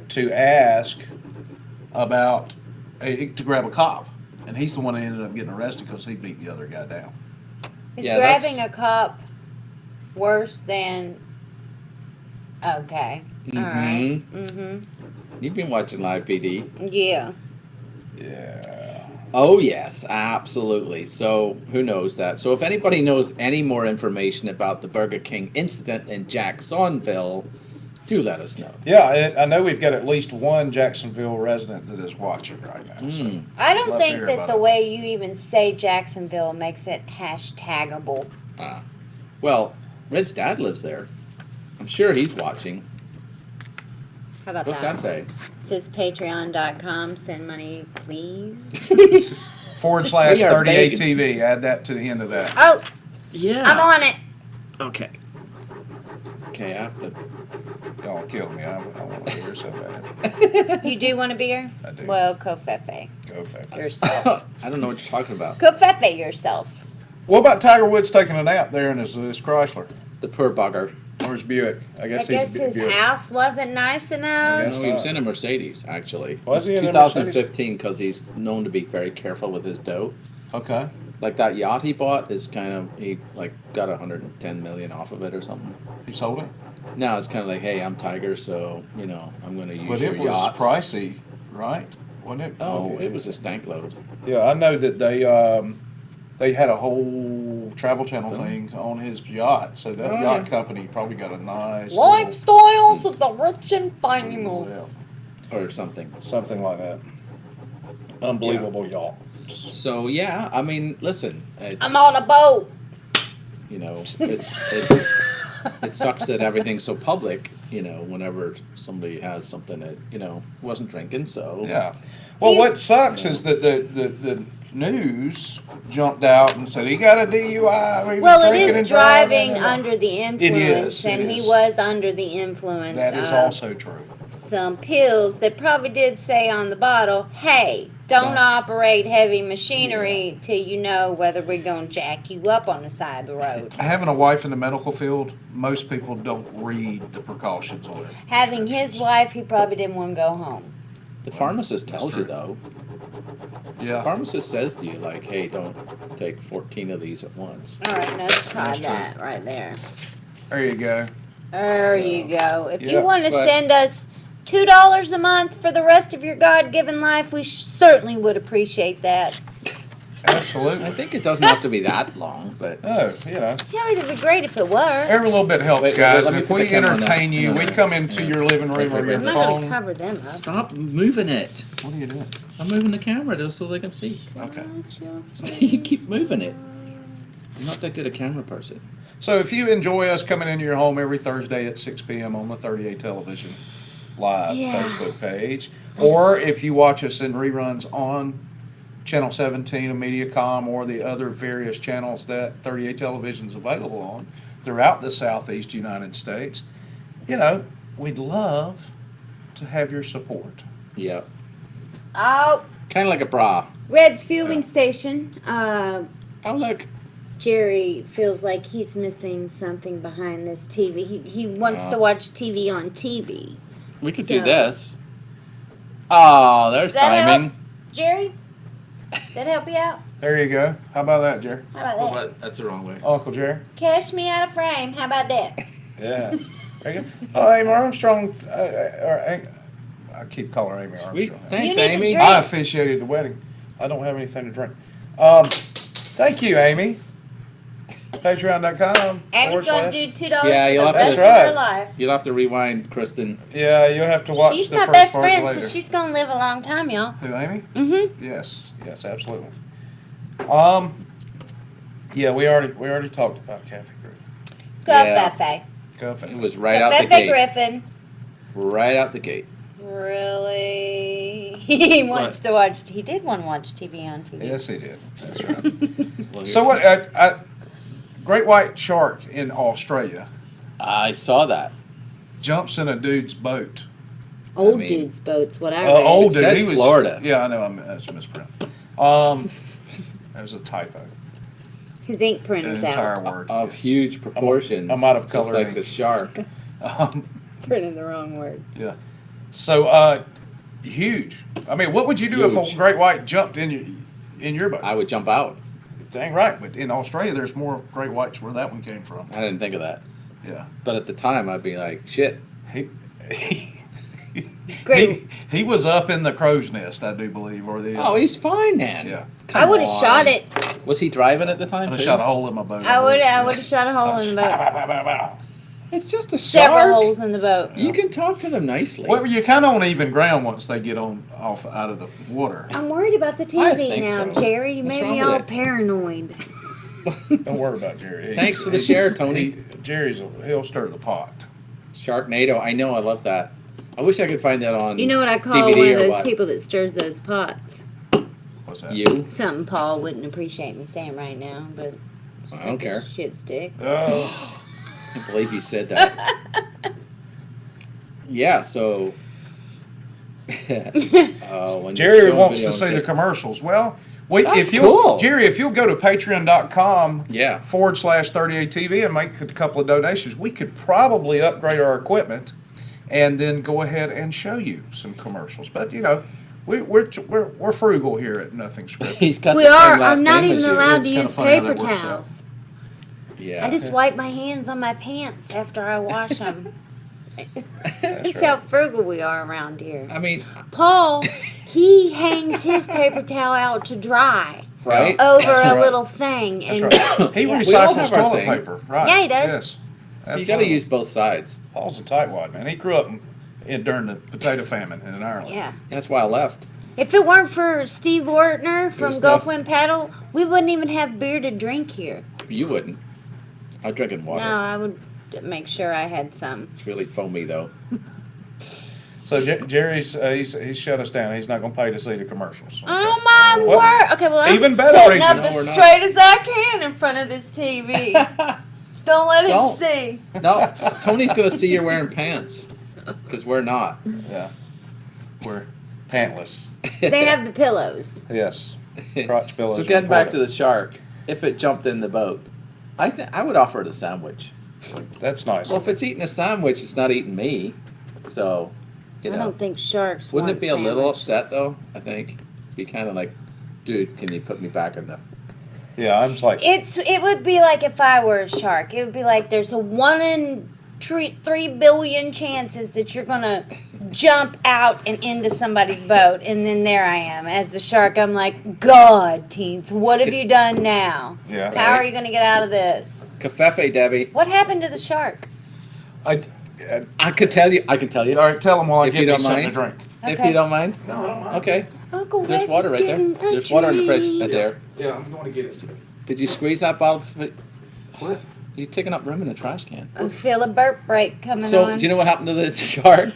Speaker 3: to ask about to grab a cop, and he's the one that ended up getting arrested because he beat the other guy down.
Speaker 1: Is
Speaker 2: Yeah,
Speaker 1: grabbing
Speaker 2: that's-
Speaker 1: a cop worse than? Okay. All right.
Speaker 2: Mhm. You've been watching Live PD.
Speaker 1: Yeah.
Speaker 3: Yeah.
Speaker 2: Oh yes, absolutely. So who knows that? So if anybody knows any more information about the Burger King incident in Jacksonville, do let us know.
Speaker 3: Yeah, I know we've got at least one Jacksonville resident that is watching right now. So.
Speaker 1: I don't
Speaker 3: Love to
Speaker 1: think
Speaker 3: hear
Speaker 1: that
Speaker 3: about
Speaker 1: the
Speaker 3: it.
Speaker 1: way you even say Jacksonville makes it hashtagable.
Speaker 2: Well, Red's dad lives there. I'm sure he's watching.
Speaker 1: How about
Speaker 2: What's that say?
Speaker 1: It says patreon.com, send money, please.
Speaker 3: /
Speaker 2: We are
Speaker 3: 38
Speaker 2: begging.
Speaker 3: TV. Add that to the end of that.
Speaker 1: Oh,
Speaker 2: Yeah.
Speaker 1: I'm on it.
Speaker 2: Okay. Okay, I have to.
Speaker 3: Y'all killed me. I want to hear so bad.
Speaker 1: You do want a beer?
Speaker 3: I do.
Speaker 1: Well, covfefe
Speaker 3: Go Fefe.
Speaker 1: yourself.
Speaker 2: I don't know what you're talking about.
Speaker 1: Covfefe yourself.
Speaker 3: What about Tiger Woods taking a nap there in his Chrysler
Speaker 2: The poor bugger.
Speaker 3: or his Buick? I
Speaker 1: I
Speaker 3: guess
Speaker 1: guess
Speaker 3: he's
Speaker 1: his
Speaker 3: Buick.
Speaker 1: house wasn't nice enough.
Speaker 3: guess
Speaker 2: No, he was
Speaker 3: not.
Speaker 2: in a Mercedes, actually.
Speaker 3: Was he in a
Speaker 2: 2015, because he's known to be very careful with his dough.
Speaker 3: Okay.
Speaker 2: Like that yacht he bought is kind of, he like got 110 million off of it or something.
Speaker 3: He sold it?
Speaker 2: Now it's kind of like, hey, I'm Tiger, so, you know, I'm going to use
Speaker 3: But
Speaker 2: your
Speaker 3: it was
Speaker 2: yacht.
Speaker 3: pricey, right? Wasn't it?
Speaker 2: Oh, it was a stank load.
Speaker 3: Yeah, I know that they had a whole Travel Channel thing on his yacht, so that
Speaker 2: Oh,
Speaker 3: yacht
Speaker 2: yeah.
Speaker 3: company probably got a nice
Speaker 1: Lifestyles of the rich and famous.
Speaker 2: Or something.
Speaker 3: little- something like that. Unbelievable yacht.
Speaker 2: So, yeah, I mean, listen. It's,
Speaker 1: I'm on a boat.
Speaker 2: You know, it sucks that everything's so public, you know, whenever somebody has something that, you know, wasn't drinking, so.
Speaker 3: Yeah. Well,
Speaker 1: You-
Speaker 3: what sucks is that the news jumped out and said he got a DUI. He was
Speaker 1: Well, it
Speaker 3: drinking
Speaker 1: is
Speaker 3: and
Speaker 1: driving
Speaker 3: driving.
Speaker 1: under the influence,
Speaker 3: it
Speaker 1: and he
Speaker 3: is.
Speaker 1: was under the influence
Speaker 3: That is
Speaker 1: of
Speaker 3: also true.
Speaker 1: some pills that probably did say on the bottle, hey, don't operate heavy machinery till you know whether we're going to jack you up on the side of the road.
Speaker 3: Having a wife in the medical field, most people don't read the precautions on it.
Speaker 1: Having his wife, he probably didn't want to go home.
Speaker 2: The pharmacist tells you,
Speaker 3: true.
Speaker 2: though. The
Speaker 3: Yeah.
Speaker 2: pharmacist says to you, like, hey, don't take 14 of these at once.
Speaker 1: All right, let's try
Speaker 3: That's true.
Speaker 1: that right there.
Speaker 3: There you go.
Speaker 1: There
Speaker 2: So,
Speaker 1: you go. If
Speaker 3: yeah,
Speaker 1: you want to
Speaker 2: but-
Speaker 1: send us $2 a month for the rest of your God-given life, we certainly would appreciate that.
Speaker 3: Absolutely.
Speaker 2: I think it doesn't have to be that long, but
Speaker 3: No, you know,
Speaker 1: Yeah, it'd be great if it were.
Speaker 3: every little bit helps,
Speaker 2: Wait,
Speaker 3: guys.
Speaker 2: let
Speaker 3: And
Speaker 2: me
Speaker 3: if
Speaker 2: put
Speaker 3: we
Speaker 2: the camera on that.
Speaker 3: entertain you,
Speaker 2: No,
Speaker 3: we
Speaker 2: no.
Speaker 3: come into
Speaker 2: Yeah.
Speaker 3: your living room or your
Speaker 1: I'm not going to
Speaker 3: phone.
Speaker 1: cover them up.
Speaker 2: stop moving it.
Speaker 3: What are you doing?
Speaker 2: I'm moving the camera just so they can see.
Speaker 3: Okay.
Speaker 2: You keep moving it. I'm not that good a camera person.
Speaker 3: So if you enjoy us coming into your home every Thursday at 6 p.m. on the 38 Television Live
Speaker 1: Yeah.
Speaker 3: Facebook page, or if you watch us in reruns on Channel 17 of Mediacom or the other various channels that 38 Television is available on throughout the Southeast United States, you know, we'd love to have your support.
Speaker 2: Yeah.
Speaker 1: Oh,
Speaker 2: Kind of like a bra.
Speaker 1: Red's fueling station.
Speaker 2: Oh, look.
Speaker 1: Jerry feels like he's missing something behind this TV. He wants to watch TV on TV.
Speaker 2: We could
Speaker 1: So-
Speaker 2: do this. Oh, there's
Speaker 1: Does that
Speaker 2: timing.
Speaker 1: help, Jerry? Does that help you out?
Speaker 3: There you go. How about that, Jerry?
Speaker 1: How about
Speaker 2: Oh,
Speaker 1: that?
Speaker 2: what? That's the wrong way.
Speaker 3: Uncle Jerry?
Speaker 1: Cash me out of frame. How about that?
Speaker 3: Yeah. There you go. Oh, Amy Armstrong. I keep calling her Amy
Speaker 2: Sweet.
Speaker 3: Armstrong.
Speaker 2: Thanks,
Speaker 1: You need to
Speaker 2: Amy.
Speaker 1: drink.
Speaker 3: I officiated the wedding. I don't have anything to drink. Thank you, Amy. Patreon.com.
Speaker 1: Amy's going to do $2
Speaker 2: Yeah,
Speaker 1: for
Speaker 2: you'll
Speaker 1: the
Speaker 2: have
Speaker 1: rest
Speaker 3: to-
Speaker 1: of
Speaker 3: That's
Speaker 1: her
Speaker 3: right.
Speaker 1: life.
Speaker 2: You'll have to rewind, Kristen.
Speaker 3: Yeah, you'll have to watch
Speaker 1: She's
Speaker 3: the
Speaker 1: my
Speaker 3: first
Speaker 1: best
Speaker 3: part
Speaker 1: friend,
Speaker 3: later.
Speaker 1: so she's going to live a long time, y'all.
Speaker 3: Who, Amy?
Speaker 1: Mm-hmm.
Speaker 3: Yes, absolutely. Yeah, we already talked about Cafe Griffin.
Speaker 1: Go,
Speaker 2: Yeah.
Speaker 1: Fefe.
Speaker 3: Cafe.
Speaker 2: It was right out the
Speaker 1: Fefe
Speaker 2: gate.
Speaker 1: Griffin.
Speaker 2: Right out the gate.
Speaker 1: Really? He wants to watch. He did want to watch TV on TV.
Speaker 3: Yes, he did. That's right.
Speaker 2: Well,
Speaker 3: So what? Great white shark in Australia
Speaker 2: I saw that.
Speaker 3: jumps in a dude's boat.
Speaker 1: Old
Speaker 2: I mean-
Speaker 1: dude's boats. What I read.
Speaker 3: Old
Speaker 2: It
Speaker 3: dude.
Speaker 2: says
Speaker 3: He was
Speaker 2: Florida.
Speaker 3: Yeah, I know. That's mispronounced. There's a typo.
Speaker 1: His ink
Speaker 3: An
Speaker 1: printer's
Speaker 3: entire
Speaker 1: out.
Speaker 3: word.
Speaker 2: Of
Speaker 3: yes.
Speaker 2: huge proportions.
Speaker 3: I'm out of
Speaker 2: just
Speaker 3: color
Speaker 2: like
Speaker 3: ink.
Speaker 2: the shark.
Speaker 1: Printed the wrong word.
Speaker 3: Yeah. So huge. I mean, what would you do if
Speaker 2: Huge.
Speaker 3: a great white jumped in your boat?
Speaker 2: I would jump out.
Speaker 3: Dang right. But in Australia, there's more great whites where that one came from.
Speaker 2: I didn't think of that.
Speaker 3: Yeah.
Speaker 2: But at the time, I'd be like, shit.
Speaker 3: He
Speaker 1: Great.
Speaker 3: he was up in the crow's nest, I do believe, or the.
Speaker 2: Oh, he's fine then.
Speaker 3: Yeah.
Speaker 1: I would have
Speaker 2: Come
Speaker 1: shot
Speaker 2: on.
Speaker 1: it.
Speaker 2: Was he driving at the time?
Speaker 3: I'd have
Speaker 2: too?
Speaker 3: shot a hole in my boat.
Speaker 1: I would have shot a hole in the boat.
Speaker 2: It's just a
Speaker 1: Several
Speaker 2: shark.
Speaker 1: holes in the boat.
Speaker 2: You can talk to them nicely.
Speaker 3: Well, you're kind of on even ground once they get off out of the water.
Speaker 1: I'm worried about the
Speaker 2: I
Speaker 1: TV
Speaker 2: think
Speaker 1: now,
Speaker 2: so.
Speaker 1: Jerry. You
Speaker 2: What's
Speaker 1: made me
Speaker 2: wrong with
Speaker 1: all
Speaker 2: it?
Speaker 1: paranoid.
Speaker 3: Don't worry about Jerry.
Speaker 2: Thanks for the share, Tony.
Speaker 3: Jerry's he'll stir the pot.
Speaker 2: Sharknado. I know. I love that. I wish I could find that on
Speaker 1: You know what I call
Speaker 2: DVD
Speaker 1: one of
Speaker 2: or
Speaker 1: those
Speaker 2: what?
Speaker 1: people that stirs those pots?
Speaker 3: What's that?
Speaker 2: You?
Speaker 1: Something Paul wouldn't appreciate me saying right now, but
Speaker 2: I don't care.
Speaker 1: shit stick.
Speaker 3: Oh.
Speaker 2: I can't believe you said that. Yeah, so. When
Speaker 3: Jerry
Speaker 2: you're showing
Speaker 3: wants to
Speaker 2: video
Speaker 3: see
Speaker 2: and
Speaker 3: the
Speaker 2: say-
Speaker 3: commercials. Well,
Speaker 2: That's
Speaker 3: if you
Speaker 2: cool.
Speaker 3: Jerry, if you'll go to patreon.com
Speaker 2: Yeah.
Speaker 3: /38TV and make a couple of donations, we could probably upgrade our equipment and then go ahead and show you some commercials. But we're frugal here at Nothing Scripted.
Speaker 2: He's got
Speaker 1: We
Speaker 2: the same
Speaker 1: are.
Speaker 2: last
Speaker 1: I'm not
Speaker 2: name
Speaker 1: even
Speaker 2: as you.
Speaker 1: allowed to
Speaker 3: It's kinda
Speaker 1: use
Speaker 3: funny how
Speaker 1: paper
Speaker 3: that works out.
Speaker 1: towels.
Speaker 2: Yeah.
Speaker 1: I just wipe my hands on my pants after I wash them. That's
Speaker 3: right.
Speaker 1: how frugal we are around here.
Speaker 2: I mean,
Speaker 1: Paul, he hangs his paper towel out to dry
Speaker 2: right?
Speaker 1: over
Speaker 3: That's
Speaker 1: a
Speaker 3: right.
Speaker 1: little thing.
Speaker 3: That's
Speaker 1: And
Speaker 3: right. He
Speaker 1: Yeah.
Speaker 2: We all
Speaker 3: recycles
Speaker 2: have our
Speaker 3: toilet
Speaker 2: thing.
Speaker 3: paper. Right.
Speaker 1: Yeah, he does.
Speaker 3: Yes.
Speaker 2: You got to
Speaker 3: Absolutely.
Speaker 2: use both sides.
Speaker 3: Paul's a tightwad, man. He grew up during the potato famine in Ireland.
Speaker 1: yeah.
Speaker 2: That's why I left.
Speaker 1: If it weren't for Steve Ortner from
Speaker 2: There's
Speaker 1: Gulf
Speaker 2: no-
Speaker 1: Wind Paddle, we wouldn't even have beer to drink here.
Speaker 2: You wouldn't. I'm drinking water.
Speaker 1: No, I would make sure I had some.
Speaker 2: It's really foamy though.
Speaker 3: So Jerry's he's shut us down. He's not going to pay to see the commercials.
Speaker 1: Oh my
Speaker 3: Well,
Speaker 1: word! Okay, well I'm
Speaker 3: even better
Speaker 1: sitting
Speaker 3: reason.
Speaker 1: up
Speaker 3: No,
Speaker 1: as
Speaker 2: we're not.
Speaker 1: straight as I can in front of this TV. Don't let him
Speaker 2: Don't.
Speaker 1: see.
Speaker 2: No, Tony's gonna see you're wearing pants, because we're not.
Speaker 3: Yeah. We're pantless.
Speaker 1: They have the pillows.
Speaker 3: Yes. Crotch pillows.
Speaker 2: So
Speaker 3: are
Speaker 2: getting back to
Speaker 3: important.
Speaker 2: the shark, if it jumped in the boat, I would offer it a sandwich.
Speaker 3: That's nice.
Speaker 2: Well, if it's eating a sandwich, it's not eating me. So, you
Speaker 1: I
Speaker 2: know,
Speaker 1: don't think sharks.
Speaker 2: wouldn't
Speaker 1: want
Speaker 2: it be a little
Speaker 1: sandwiches.
Speaker 2: upset though? I think be kind of like, dude, can you put me back in the?
Speaker 3: Yeah, I'm just like,
Speaker 1: It would be like if I were a shark. It would be like there's a 1 in 3 billion chances that you're gonna jump out and into somebody's boat, and then there I am as the shark. I'm like, God, teens, what have you done now?
Speaker 3: yeah.
Speaker 1: How are you gonna get out of this?
Speaker 2: Cafefe, Debbie.
Speaker 1: What happened to the shark?
Speaker 2: I can tell you.
Speaker 3: All right, tell him while I
Speaker 2: If
Speaker 3: get
Speaker 2: you
Speaker 3: me
Speaker 2: don't
Speaker 3: something
Speaker 2: mind.
Speaker 3: to drink.
Speaker 2: If
Speaker 1: Okay.
Speaker 2: you don't mind.
Speaker 3: No, I don't mind.
Speaker 2: Okay.
Speaker 1: Uncle
Speaker 2: There's
Speaker 1: Wes
Speaker 2: water
Speaker 1: is
Speaker 2: right there.
Speaker 1: getting a
Speaker 2: There's water in the fridge
Speaker 1: treat.
Speaker 2: right there.
Speaker 3: Yeah, I'm going to get it.
Speaker 2: Did you squeeze that bottle?
Speaker 3: What?
Speaker 2: You're taking up room in the trash can.
Speaker 1: I feel a burp break coming
Speaker 2: So,
Speaker 1: on.
Speaker 2: do you know what happened to the shark?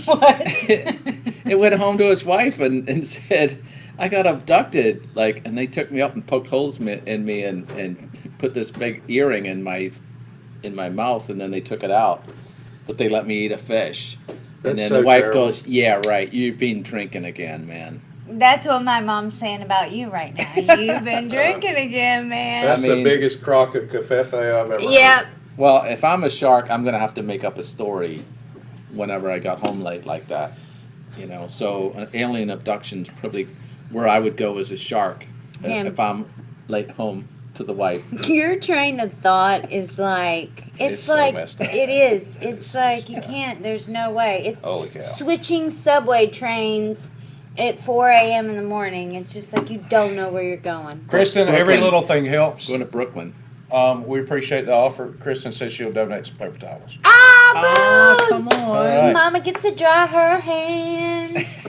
Speaker 1: What?
Speaker 2: It went home to his wife and said, I got abducted. And they took me up and poked holes in me and put this big earring in my mouth, and then they took it out. But they let me eat a fish. And
Speaker 3: That's
Speaker 2: then
Speaker 3: so
Speaker 2: the wife
Speaker 3: terrible.
Speaker 2: goes, yeah, right, you've been drinking again, man.
Speaker 1: That's what my mom's saying about you right now. You've been drinking again, man.
Speaker 3: That's
Speaker 2: I mean-
Speaker 3: the biggest crock of cafefe I've ever
Speaker 1: Yeah.
Speaker 3: heard.
Speaker 2: Well, if I'm a shark, I'm going to have to make up a story whenever I got home late like that. So an alien abduction's probably where I would go as a shark
Speaker 1: Yeah.
Speaker 2: if I'm late home to the wife.
Speaker 1: Your train of thought is like
Speaker 3: It's so
Speaker 1: like
Speaker 3: messed up.
Speaker 1: it is. It's like you can't. There's no way. It's
Speaker 3: Holy cow.
Speaker 1: switching subway trains at 4 a.m. in the morning. It's just like you don't know where you're going.
Speaker 3: Kristen, every
Speaker 2: Brooklyn.
Speaker 3: little thing helps.
Speaker 2: Going to Brooklyn.
Speaker 3: We appreciate the offer. Kristen says she'll donate some paper towels.
Speaker 1: Ah, boo!
Speaker 2: come on.
Speaker 3: All right.
Speaker 1: Mama gets to dry her hands.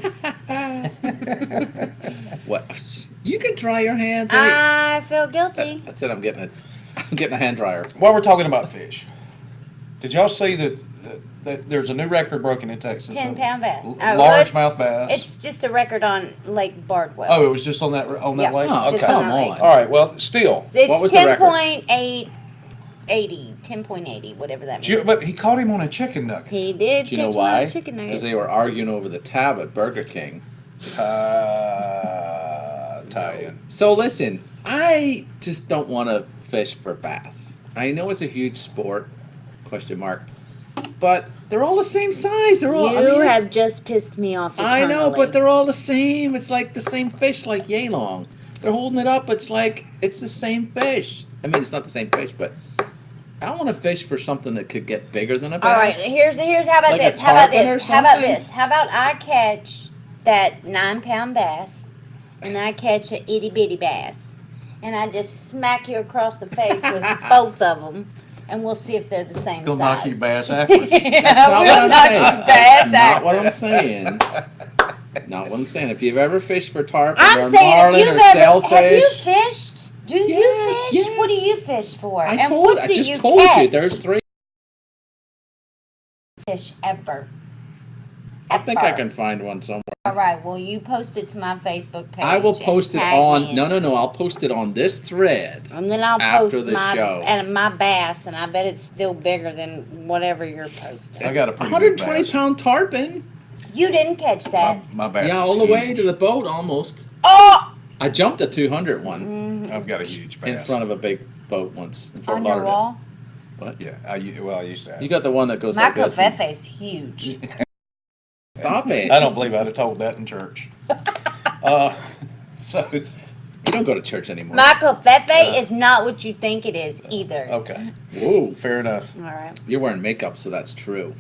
Speaker 2: What? You can dry your hands.
Speaker 1: I feel guilty.
Speaker 2: That's it. I'm getting a hand dryer.
Speaker 3: While we're talking about fish, did y'all see that there's a new record broken in Texas?
Speaker 1: 10-pound bass. Oh,
Speaker 3: Largemouth bass.
Speaker 1: It's just a record on Lake Bardwell.
Speaker 3: Oh, it was just on that
Speaker 1: Yeah.
Speaker 3: lake?
Speaker 2: Oh,
Speaker 1: Just
Speaker 3: Okay.
Speaker 1: on
Speaker 2: come
Speaker 1: that lake.
Speaker 2: on.
Speaker 3: All right, well, still.
Speaker 1: It's
Speaker 2: What was the record?
Speaker 1: 10.80, whatever that
Speaker 3: Do you-
Speaker 1: means.
Speaker 3: But he caught him on a chicken nugget.
Speaker 1: He did.
Speaker 2: Do you know
Speaker 1: catch him on a
Speaker 2: why?
Speaker 1: Chicken nugget.
Speaker 2: Because they were arguing over the tab at Burger King.
Speaker 3: Tie-in.
Speaker 2: So listen, I just don't want to fish for bass. I know it's a huge sport, question mark, but they're all the same size. They're all.
Speaker 1: You
Speaker 2: it's-
Speaker 1: have just pissed me off
Speaker 2: I
Speaker 1: eternally.
Speaker 2: know, but they're all the same. It's like the same fish, like yay long. They're holding it up. It's like it's the same fish. I mean, it's not the same fish, but I want to fish for something that could get bigger than a bass.
Speaker 1: All right, here's how about
Speaker 2: Like a
Speaker 1: this? How about
Speaker 2: tarpon or
Speaker 1: this? How about
Speaker 2: something?
Speaker 1: this? How about I catch that 9-pound bass, and I catch a itty bitty bass, and I just smack you across the face with both of them, and we'll see if they're the same
Speaker 3: Go
Speaker 1: size.
Speaker 3: knock you bass afterwards.
Speaker 1: Yeah,
Speaker 2: That's not
Speaker 1: we'll
Speaker 2: what I'm
Speaker 1: knock
Speaker 2: saying.
Speaker 1: you bass
Speaker 2: Not what
Speaker 1: after.
Speaker 2: I'm saying. Not what I'm saying. If you've ever fished for tarpon
Speaker 1: I'm
Speaker 2: or
Speaker 1: saying,
Speaker 2: marlin
Speaker 1: if
Speaker 2: or
Speaker 1: you've ever,
Speaker 2: sailfish,
Speaker 1: have you fished? Do you
Speaker 2: Yes,
Speaker 1: fish?
Speaker 2: yes.
Speaker 1: What do you fish for?
Speaker 2: I
Speaker 1: and
Speaker 2: told.
Speaker 1: what
Speaker 2: I
Speaker 1: do
Speaker 2: just
Speaker 1: you
Speaker 2: told
Speaker 1: catch?
Speaker 2: you. There's 3.
Speaker 1: Fish ever.
Speaker 2: I think I can find one somewhere.
Speaker 1: All right. Well, you post it to my Facebook page.
Speaker 2: I will post it
Speaker 1: and tag me
Speaker 2: on.
Speaker 1: in
Speaker 2: No. I'll post it on this thread.
Speaker 1: And then I'll
Speaker 2: after
Speaker 1: post
Speaker 2: the
Speaker 1: my
Speaker 2: show.
Speaker 1: and my bass, and I bet it's still bigger than whatever you're posting.
Speaker 3: I got a pretty big
Speaker 2: 120
Speaker 3: bass.
Speaker 2: pound tarpon.
Speaker 1: You didn't catch that.
Speaker 3: My bass
Speaker 2: Yeah,
Speaker 3: is
Speaker 2: all the way
Speaker 3: huge.
Speaker 2: to the boat almost.
Speaker 1: Oh!
Speaker 2: I jumped a 200 one
Speaker 3: I've got a huge bass.
Speaker 2: in front of a big boat once in Fort
Speaker 1: On your
Speaker 2: Lauderdale.
Speaker 1: wall?
Speaker 2: What?
Speaker 3: Yeah, I used to have.
Speaker 2: You got the one that goes
Speaker 1: My
Speaker 2: like this. and-
Speaker 1: covfefe is huge.
Speaker 2: Stop it.
Speaker 3: I don't believe I'd have told that in church. So,
Speaker 2: You don't go to church anymore.
Speaker 1: My covfefe is not what you think it is either.
Speaker 3: okay,
Speaker 2: Whoa.
Speaker 3: fair enough.
Speaker 1: All right.
Speaker 2: You're wearing makeup, so that's true.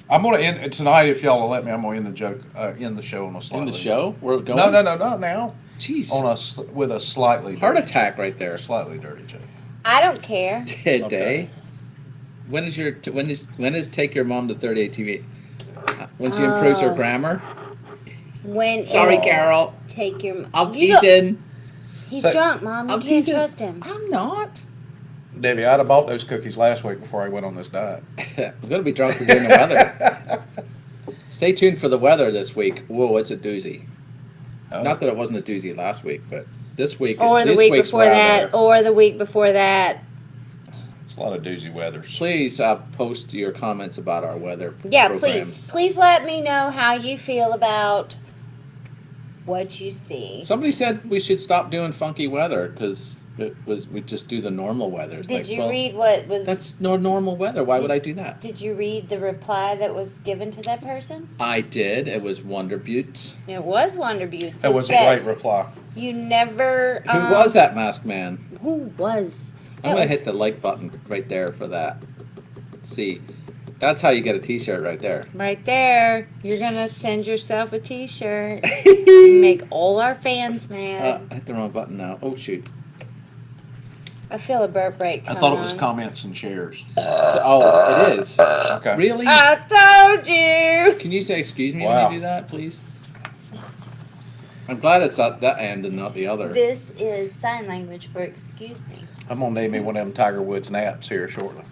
Speaker 3: I'm gonna end tonight if y'all will let me. I'm gonna end the joke, end the show on a slightly.
Speaker 2: In the show? We're going?
Speaker 3: No, not now.
Speaker 2: Jeez.
Speaker 3: With a slightly
Speaker 2: Heart
Speaker 3: dirty
Speaker 2: attack right there.
Speaker 3: joke. Slightly dirty joke.
Speaker 1: I don't care.
Speaker 2: Today.
Speaker 3: Okay.
Speaker 2: When is take your mom to 38 TV? When she improves her grammar?
Speaker 1: When
Speaker 2: Sorry,
Speaker 1: is
Speaker 2: Carol.
Speaker 1: take your.
Speaker 2: I'm
Speaker 1: You don't-
Speaker 2: teasing.
Speaker 1: He's
Speaker 3: So-
Speaker 1: drunk, Mom. You
Speaker 2: I'm
Speaker 1: can't
Speaker 2: teasing.
Speaker 1: trust him.
Speaker 2: I'm not.
Speaker 3: Debbie, I'd have bought those cookies last week before I went on this diet.
Speaker 2: I'm gonna be drunk during the weather. Stay tuned for the weather this week. Whoa, it's a doozy.
Speaker 3: Oh.
Speaker 2: Not that it wasn't a doozy last week, but this week.
Speaker 1: Or the
Speaker 2: this
Speaker 1: week
Speaker 2: week's
Speaker 1: before
Speaker 2: weather.
Speaker 1: that. Or the week before that.
Speaker 3: It's a lot of doozy weathers.
Speaker 2: Please post your comments about our weather.
Speaker 1: Yeah,
Speaker 2: programs.
Speaker 1: please let me know how you feel about what you see.
Speaker 2: Somebody said we should stop doing funky weather because we just do the normal weather. It's
Speaker 1: Did
Speaker 2: like,
Speaker 1: you
Speaker 2: well,
Speaker 1: read what was?
Speaker 2: That's no normal weather. Why would I do that?
Speaker 1: Did you read the reply that was given to that person?
Speaker 2: I did. It was Wonder Buttes.
Speaker 1: It was Wonder Buttes.
Speaker 3: That
Speaker 1: It
Speaker 3: was a
Speaker 1: said,
Speaker 3: great reply.
Speaker 1: You never.
Speaker 2: Who was that masked man?
Speaker 1: Who was?
Speaker 2: I'm
Speaker 1: That
Speaker 2: gonna
Speaker 1: was-
Speaker 2: hit the like button right there for that. See, that's how you get a T-shirt right there.
Speaker 1: Right there. You're gonna send yourself a T-shirt. Make all our fans mad.
Speaker 2: I hit the wrong button now. Oh shoot.
Speaker 1: I feel a burp break.
Speaker 3: I thought it was
Speaker 1: coming on.
Speaker 3: comments and shares.
Speaker 2: Oh, it is.
Speaker 3: Okay.
Speaker 2: Really?
Speaker 1: I told you.
Speaker 2: Can you say excuse me
Speaker 3: Wow.
Speaker 2: when you do that, please? I'm glad it's at that end and not the other.
Speaker 1: This is sign language for excuse me.
Speaker 3: I'm gonna name me one of them Tiger Woods naps here shortly.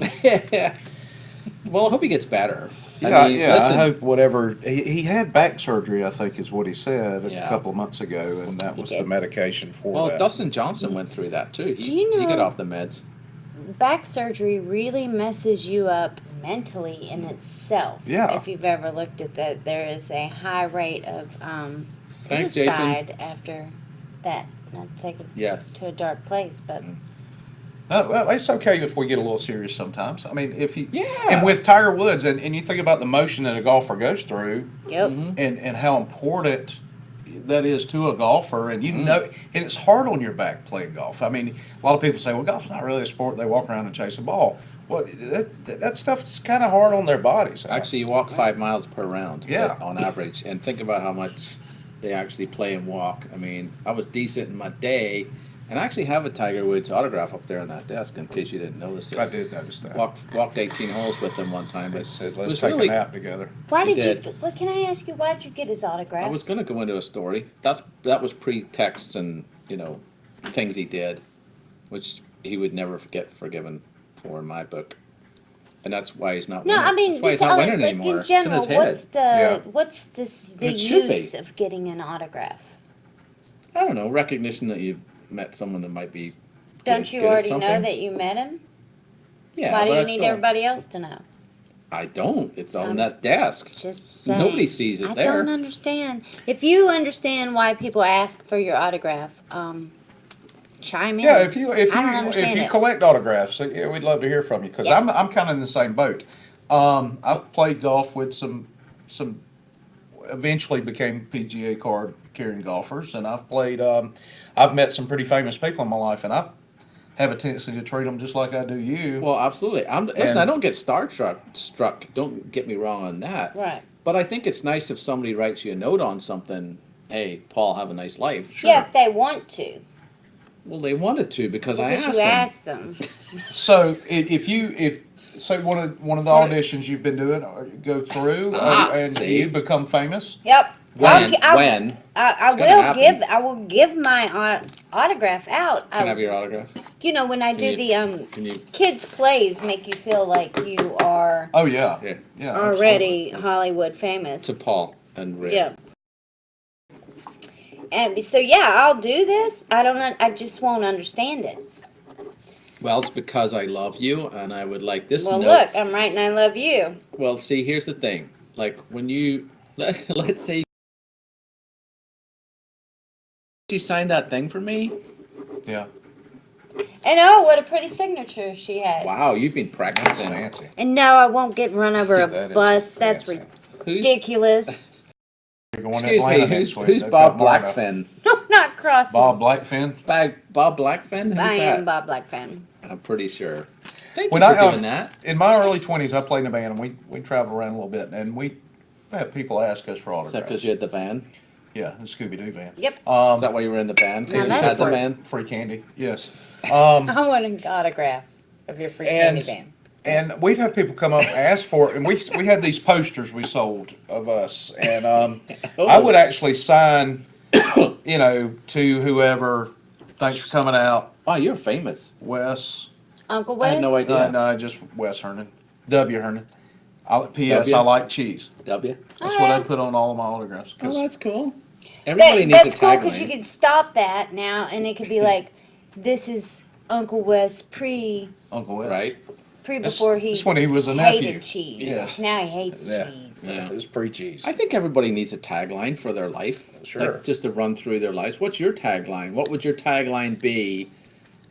Speaker 2: Well, I hope he gets better.
Speaker 3: Yeah,
Speaker 2: mean,
Speaker 3: yeah.
Speaker 2: listen,
Speaker 3: I hope whatever he had back surgery, I think is what he said
Speaker 2: Yeah.
Speaker 3: a couple of months ago, and that was the medication for
Speaker 2: well,
Speaker 3: that.
Speaker 2: Dustin Johnson went through that too.
Speaker 1: Do you
Speaker 2: He got
Speaker 1: know-
Speaker 2: off the meds.
Speaker 1: Back surgery really messes you up mentally in itself.
Speaker 3: Yeah.
Speaker 1: If you've ever looked at that, there is a high rate of
Speaker 2: Thanks, Jason.
Speaker 1: suicide after that. Not to take it
Speaker 2: Yes.
Speaker 1: to a dark place, but
Speaker 3: Well, it's okay if we get a little serious sometimes. I mean, if you
Speaker 2: Yeah.
Speaker 3: and with Tiger Woods, and you think about the motion that a golfer goes through,
Speaker 1: yep.
Speaker 2: Mm-hmm.
Speaker 3: and how important that is to a golfer, and you know, and it's hard on your back playing golf. I mean, a lot of people say, well, golf's not really a sport. They walk around and chase a ball. Well, that stuff's kind of hard on their bodies.
Speaker 2: Actually, you walk 5 miles per round.
Speaker 3: Yeah.
Speaker 2: On average, and think about how much they actually play and walk. I mean, I was decent in my day, and I actually have a Tiger Woods autograph up there on that desk in case you didn't notice it.
Speaker 3: I did notice that.
Speaker 2: Walked 18 holes with him one time.
Speaker 3: They
Speaker 2: But
Speaker 3: said,
Speaker 2: it
Speaker 3: let's
Speaker 2: was
Speaker 3: take
Speaker 2: really-
Speaker 3: a nap together.
Speaker 1: Why
Speaker 2: He
Speaker 1: did
Speaker 2: did.
Speaker 1: you? What can I ask you? Why did you get his autograph?
Speaker 2: I was gonna go into a story. That was pre-text and things he did, which he would never get forgiven for in my book. And that's why he's not
Speaker 1: no,
Speaker 2: winning.
Speaker 1: I mean
Speaker 2: that's why
Speaker 1: just
Speaker 2: he's not
Speaker 1: like,
Speaker 2: winning anymore.
Speaker 1: in general.
Speaker 2: It's in his head.
Speaker 1: What's the
Speaker 2: It should be.
Speaker 1: use of getting an autograph?
Speaker 2: I don't know, recognition that you met someone that might be.
Speaker 1: Don't you
Speaker 2: good at
Speaker 1: already know
Speaker 2: something.
Speaker 1: that you met him?
Speaker 2: Yeah,
Speaker 1: Why do
Speaker 2: but
Speaker 1: you
Speaker 2: I
Speaker 1: need
Speaker 2: still-
Speaker 1: everybody else to know?
Speaker 2: I don't. It's on that desk.
Speaker 1: Just saying.
Speaker 2: Nobody sees it
Speaker 1: I
Speaker 2: there.
Speaker 1: don't understand. If you understand why people ask for your autograph, chime in.
Speaker 3: Yeah, if you
Speaker 1: I don't understand it.
Speaker 3: collect autographs, yeah, we'd love to hear from you because
Speaker 1: Yeah.
Speaker 3: I'm kind of in the same boat. I've played golf with some eventually became PGA card carrying golfers, and I've played. I've met some pretty famous people in my life, and I have a tendency to treat them just like I do you.
Speaker 2: Well, absolutely. Listen, I don't get struck. Don't get me wrong on that.
Speaker 1: Right.
Speaker 2: But I think it's nice if somebody writes you a note on something. Hey, Paul, have a nice life.
Speaker 1: Yeah, if they want to.
Speaker 2: Well, they wanted to because I
Speaker 1: Because
Speaker 2: asked
Speaker 1: you
Speaker 2: them.
Speaker 1: asked them.
Speaker 3: So if say one of the
Speaker 2: Right.
Speaker 3: auditions you've been doing go through and
Speaker 2: see.
Speaker 3: you become famous.
Speaker 1: Yep.
Speaker 2: When?
Speaker 1: I
Speaker 2: It's gonna
Speaker 1: I will give my autograph out.
Speaker 2: Can I have your autograph?
Speaker 1: When I do
Speaker 2: Can
Speaker 1: the
Speaker 2: you?
Speaker 1: kids plays, make you feel like you are
Speaker 3: Oh yeah,
Speaker 2: Yeah.
Speaker 3: yeah.
Speaker 1: already
Speaker 2: absolutely.
Speaker 1: Hollywood famous.
Speaker 2: To Paul. Unreal.
Speaker 1: Yeah. And so yeah, I'll do this. I just won't understand it.
Speaker 2: Well, it's because I love you, and I would like this
Speaker 1: Well,
Speaker 2: note.
Speaker 1: look, I'm writing I love you.
Speaker 2: Well, see, here's the thing. Like when you let's say you signed that thing for me.
Speaker 3: Yeah.
Speaker 1: And oh, what a pretty signature she had.
Speaker 2: Wow, you've been
Speaker 3: That's
Speaker 2: practicing.
Speaker 3: fancy.
Speaker 1: And no, I won't get run over a
Speaker 3: That is
Speaker 1: bus. That's
Speaker 3: fancy.
Speaker 2: Who's,
Speaker 1: ridiculous.
Speaker 3: You're going to
Speaker 2: excuse me,
Speaker 3: Atlanta next week.
Speaker 2: who's
Speaker 3: They've
Speaker 2: Bob
Speaker 3: got Marta.
Speaker 2: Blackfin?
Speaker 1: Not crosses.
Speaker 3: Bob Blackfin?
Speaker 2: Bob Blackfin? Who's
Speaker 1: I
Speaker 2: that?
Speaker 1: am Bob Blackfin.
Speaker 2: I'm pretty sure. Thank
Speaker 3: When
Speaker 2: you for
Speaker 3: I,
Speaker 2: giving that.
Speaker 3: In my early 20s, I played in a band, and we traveled around a little bit, and we had people ask us for
Speaker 2: Is that
Speaker 3: autographs.
Speaker 2: because you had the van?
Speaker 3: Yeah, the Scooby-Doo van.
Speaker 1: Yep.
Speaker 2: Is that why you were in the band?
Speaker 1: Now
Speaker 2: You
Speaker 1: that's
Speaker 2: had the
Speaker 1: for-
Speaker 2: van?
Speaker 3: Free candy, yes.
Speaker 1: I want an autograph of your free candy
Speaker 3: And
Speaker 1: band.
Speaker 3: and we'd have people come up and ask for it, and we had these posters we sold of us, and I would actually sign, to whoever. Thanks for coming out,
Speaker 2: Wow, you're famous.
Speaker 1: Uncle
Speaker 3: Wes.
Speaker 2: I
Speaker 1: Wes?
Speaker 2: had no idea.
Speaker 3: No, just Wes Hernan, W Hernan. P.S.
Speaker 2: W?
Speaker 3: I like cheese.
Speaker 2: W.
Speaker 3: That's what I put on all of my autographs.
Speaker 2: Oh,
Speaker 3: 'cause
Speaker 2: that's cool. Everybody needs
Speaker 1: That's
Speaker 2: a
Speaker 1: cool
Speaker 2: tagline.
Speaker 1: because you could stop that now, and it could be like, "This is Uncle Wes pre
Speaker 3: Uncle Wes.
Speaker 2: Right?
Speaker 1: before he
Speaker 3: That's when he was a nephew.
Speaker 1: hated cheese.
Speaker 3: Yes.
Speaker 1: Now he hates
Speaker 3: Yeah.
Speaker 1: cheese."
Speaker 2: Yeah.
Speaker 3: It was pre-cheese.
Speaker 2: I think everybody needs a tagline for their life.
Speaker 3: Sure.
Speaker 2: Like just to run through their lives. What's your tagline? What would your tagline be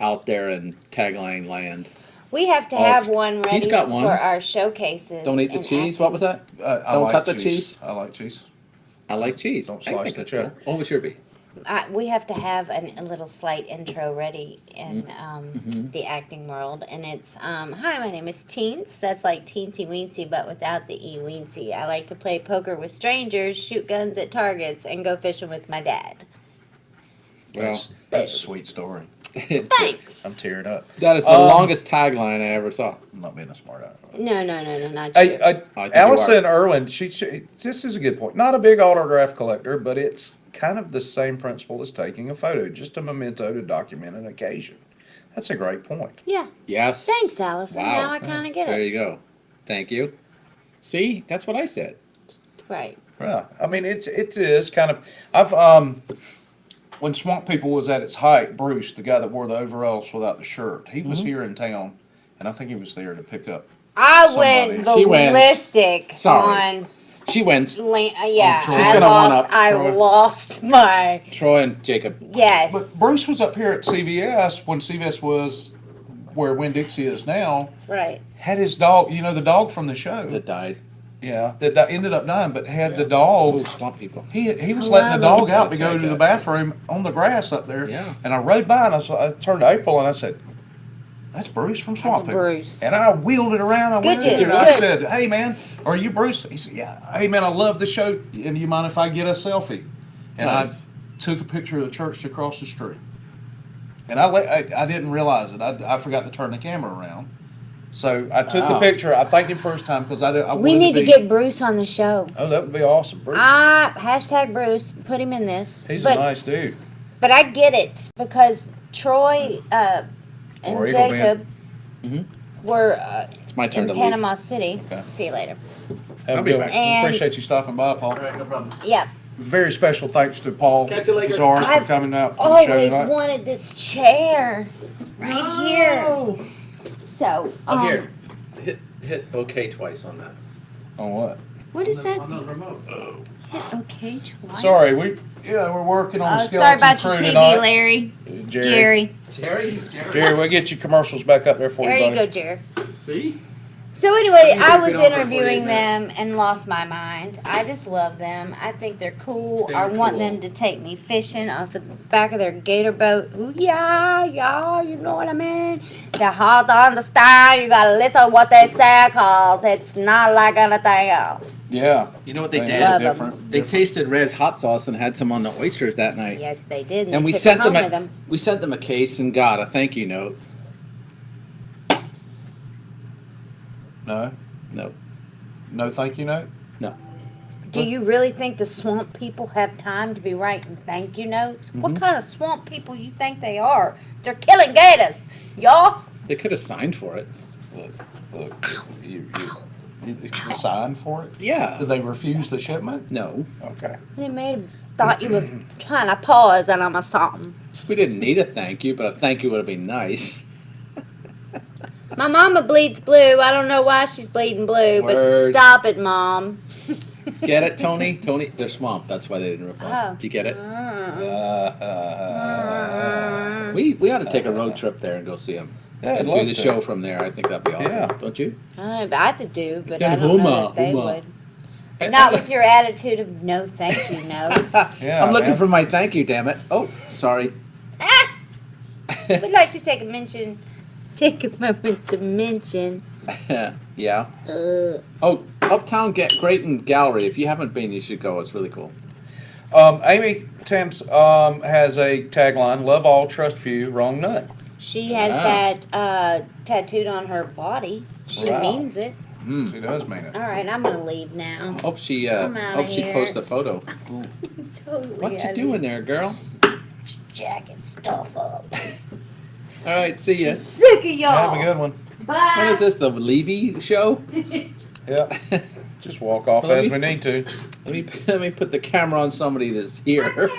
Speaker 2: out there in tagline land?
Speaker 1: We have to
Speaker 2: Oh,
Speaker 1: have one ready
Speaker 2: he's got one.
Speaker 1: for our showcases.
Speaker 2: Don't eat the
Speaker 1: and
Speaker 2: cheese.
Speaker 1: acting.
Speaker 2: What was that?
Speaker 3: I
Speaker 2: Don't
Speaker 3: like
Speaker 2: cut the cheese.
Speaker 3: I like cheese.
Speaker 2: I like cheese.
Speaker 3: Don't
Speaker 2: I
Speaker 3: slice
Speaker 2: think
Speaker 3: the
Speaker 2: that's
Speaker 3: cheddar.
Speaker 2: cool. What would your be?
Speaker 1: We have to have a little slight intro ready in
Speaker 2: Mm-hmm.
Speaker 1: the acting world, and it's hi, my name is Teens. That's like teensy weensy, but without the e weensy. I like to play poker with strangers, shoot guns at targets, and go fishing with my dad.
Speaker 3: That's a sweet story.
Speaker 1: Thanks.
Speaker 3: I'm tearing up.
Speaker 2: That is the longest tagline I ever saw.
Speaker 3: I'm not being a smart aleck.
Speaker 1: No, not
Speaker 3: Hey,
Speaker 1: you.
Speaker 2: I think you
Speaker 3: Allison Irwin, this is a good point. Not a big autograph collector, but it's kind of the same principle as taking a photo, just a memento to document an occasion. That's a great point.
Speaker 1: Yeah.
Speaker 2: Yes.
Speaker 1: Thanks, Allison.
Speaker 2: Wow.
Speaker 1: Now I kind of get
Speaker 2: There
Speaker 1: it.
Speaker 2: you go. Thank you. See, that's what I said.
Speaker 1: Right.
Speaker 3: Yeah, I mean it is kind of. When Swamp People was at its height, Bruce, the guy that wore the overalls without the shirt, he was here in town, and I think he was there to pick up.
Speaker 1: I went
Speaker 2: She wins.
Speaker 1: ballistic
Speaker 2: Sorry.
Speaker 1: on.
Speaker 2: She wins.
Speaker 1: Yeah,
Speaker 3: She's
Speaker 1: I
Speaker 2: gonna one up
Speaker 1: I
Speaker 3: Troy.
Speaker 1: lost my
Speaker 2: Troy and Jacob.
Speaker 1: yes.
Speaker 3: But Bruce was up here at CVS when CVS was where Winn-Dixie is now.
Speaker 1: Right.
Speaker 3: Had his dog, the dog from the show.
Speaker 2: That died.
Speaker 3: Yeah, that ended up dying, but had the
Speaker 2: Oh,
Speaker 3: dog.
Speaker 2: Swamp People.
Speaker 3: He was
Speaker 1: I
Speaker 3: letting the
Speaker 1: love
Speaker 3: dog
Speaker 2: him.
Speaker 3: out to go
Speaker 2: Take
Speaker 3: to the
Speaker 2: it.
Speaker 3: bathroom on the grass up there.
Speaker 2: Yeah.
Speaker 3: And I rode by and I turned to April and I said, "That's Bruce from Swamp People."
Speaker 1: Bruce.
Speaker 3: And I wheeled it around. I
Speaker 1: Good
Speaker 3: went in
Speaker 1: job.
Speaker 3: and I
Speaker 1: Good.
Speaker 3: said, "Hey man, are you Bruce?" He said, "Yeah." "Hey man, I love the show. And you mind if I get a selfie?" And
Speaker 2: Nice.
Speaker 3: I took a picture of the church across the street. And I didn't realize it. I forgot to turn the camera around. So I took the
Speaker 2: Wow.
Speaker 3: picture. I thanked him first time because I
Speaker 1: We
Speaker 3: wanted
Speaker 1: need to
Speaker 3: be-
Speaker 1: get Bruce on the show.
Speaker 3: Oh, that would be awesome, Bruce.
Speaker 1: Hashtag Bruce. Put him in this.
Speaker 3: He's
Speaker 1: but,
Speaker 3: a nice dude.
Speaker 1: But I get it because Troy and
Speaker 3: Or Eagle
Speaker 1: Jacob were
Speaker 2: It's my turn
Speaker 1: in
Speaker 2: to
Speaker 1: Panama City.
Speaker 3: Okay.
Speaker 1: See you later.
Speaker 3: Have
Speaker 2: I'll
Speaker 3: a
Speaker 2: be
Speaker 3: good
Speaker 2: back.
Speaker 3: one.
Speaker 1: And-
Speaker 3: Appreciate you stopping by, Paul.
Speaker 2: leave. No problem.
Speaker 1: Yeah.
Speaker 3: Very special thanks to Paul
Speaker 2: Catch you later.
Speaker 3: Bizarre for
Speaker 1: I've
Speaker 3: coming out to the show
Speaker 1: Always
Speaker 3: tonight.
Speaker 1: wanted this chair right here.
Speaker 2: Oh,
Speaker 1: So,
Speaker 2: here. Hit OK twice on that.
Speaker 3: On what?
Speaker 1: what is that?
Speaker 2: On the remote.
Speaker 1: Hit okay twice.
Speaker 3: Sorry, we're working on the
Speaker 1: Oh,
Speaker 3: skeleton
Speaker 1: sorry about your
Speaker 3: crew
Speaker 1: TV,
Speaker 3: tonight.
Speaker 1: Larry.
Speaker 3: Jerry.
Speaker 1: Jerry.
Speaker 3: Jerry, we'll get your commercials back up there for
Speaker 1: There
Speaker 3: you,
Speaker 1: you
Speaker 3: buddy.
Speaker 1: go, Jerry.
Speaker 2: See?
Speaker 1: So anyway,
Speaker 2: You
Speaker 1: I
Speaker 2: can
Speaker 1: was
Speaker 2: get on for
Speaker 1: interviewing
Speaker 2: 48
Speaker 1: them and lost my mind. I just love them. I think they're cool.
Speaker 2: They're
Speaker 1: I want
Speaker 2: cool.
Speaker 1: them to take me fishing off the back of their gator boat. Ooh, yeah, you know what I mean? They're hard to understand. You gotta listen to what they say, cause it's not like anything else.
Speaker 3: Yeah.
Speaker 2: You know what they
Speaker 3: They
Speaker 2: did?
Speaker 1: Love
Speaker 3: are
Speaker 1: 'em.
Speaker 3: different.
Speaker 2: They tasted Red's hot sauce and had some on the oysters that night.
Speaker 1: Yes, they did.
Speaker 2: And
Speaker 1: they
Speaker 2: we
Speaker 1: took
Speaker 2: sent
Speaker 1: it home
Speaker 2: them,
Speaker 1: with them.
Speaker 2: we sent them a case and got a thank you note.
Speaker 3: No?
Speaker 2: No.
Speaker 3: No thank you note?
Speaker 2: No.
Speaker 1: Do you really think the swamp people have time to be writing thank you notes? What kind of swamp people you think they are? They're killing gators, y'all.
Speaker 2: They could have signed for it.
Speaker 3: Look, The sign for it?
Speaker 2: Yeah.
Speaker 3: Did they refuse the shipment?
Speaker 2: No,
Speaker 3: Okay.
Speaker 1: They may have thought you was trying to pause on them or something.
Speaker 2: we didn't need a thank you, but a thank you would have been nice.
Speaker 1: My mama bleeds blue. I don't know why she's bleeding blue,
Speaker 2: Word.
Speaker 1: but stop it, Mom.
Speaker 2: Get it, Tony? Tony, they're swamped. That's why they didn't reply.
Speaker 1: Oh.
Speaker 2: Do you get it?
Speaker 3: We
Speaker 2: We ought to take a road trip there and go see them.
Speaker 3: Yeah, I'd
Speaker 2: And
Speaker 3: love
Speaker 2: do the
Speaker 3: to.
Speaker 2: show from there. I think that'd be awesome.
Speaker 3: Yeah.
Speaker 2: Don't you?
Speaker 1: I could do, but
Speaker 2: It's
Speaker 1: I
Speaker 2: in
Speaker 1: don't know
Speaker 2: Houma,
Speaker 1: that they
Speaker 2: Houma.
Speaker 1: would.
Speaker 2: Hey,
Speaker 1: Not with your attitude of no thank you notes.
Speaker 3: Yeah,
Speaker 2: I'm looking
Speaker 3: man.
Speaker 2: for my thank you, damn it. Oh, sorry.
Speaker 1: We'd like to take a moment to mention.
Speaker 2: Yeah. Oh, Uptown Grayton Gallery. If you haven't been, you should go. It's really cool.
Speaker 3: Amy Thames has a tagline: "Love all, trust few, wrong none."
Speaker 1: She has
Speaker 2: Wow.
Speaker 1: that tattooed on her body. She
Speaker 3: Wow.
Speaker 1: means it.
Speaker 3: She does mean it.
Speaker 1: All right, I'm gonna leave now.
Speaker 2: Hope she
Speaker 1: I'm outta
Speaker 2: hope she
Speaker 1: here.
Speaker 2: posts a photo.
Speaker 1: Totally.
Speaker 2: What you
Speaker 1: outta
Speaker 2: doing there, girl?
Speaker 1: Jacking stuff up.
Speaker 2: All right, see ya.
Speaker 1: Sick of y'all.
Speaker 3: Have a good one.
Speaker 1: Bye.
Speaker 2: What is this? The Levy show?
Speaker 3: Yeah. Just walk off
Speaker 2: Well,
Speaker 3: as we need to.
Speaker 2: Let me put the camera on somebody that's here.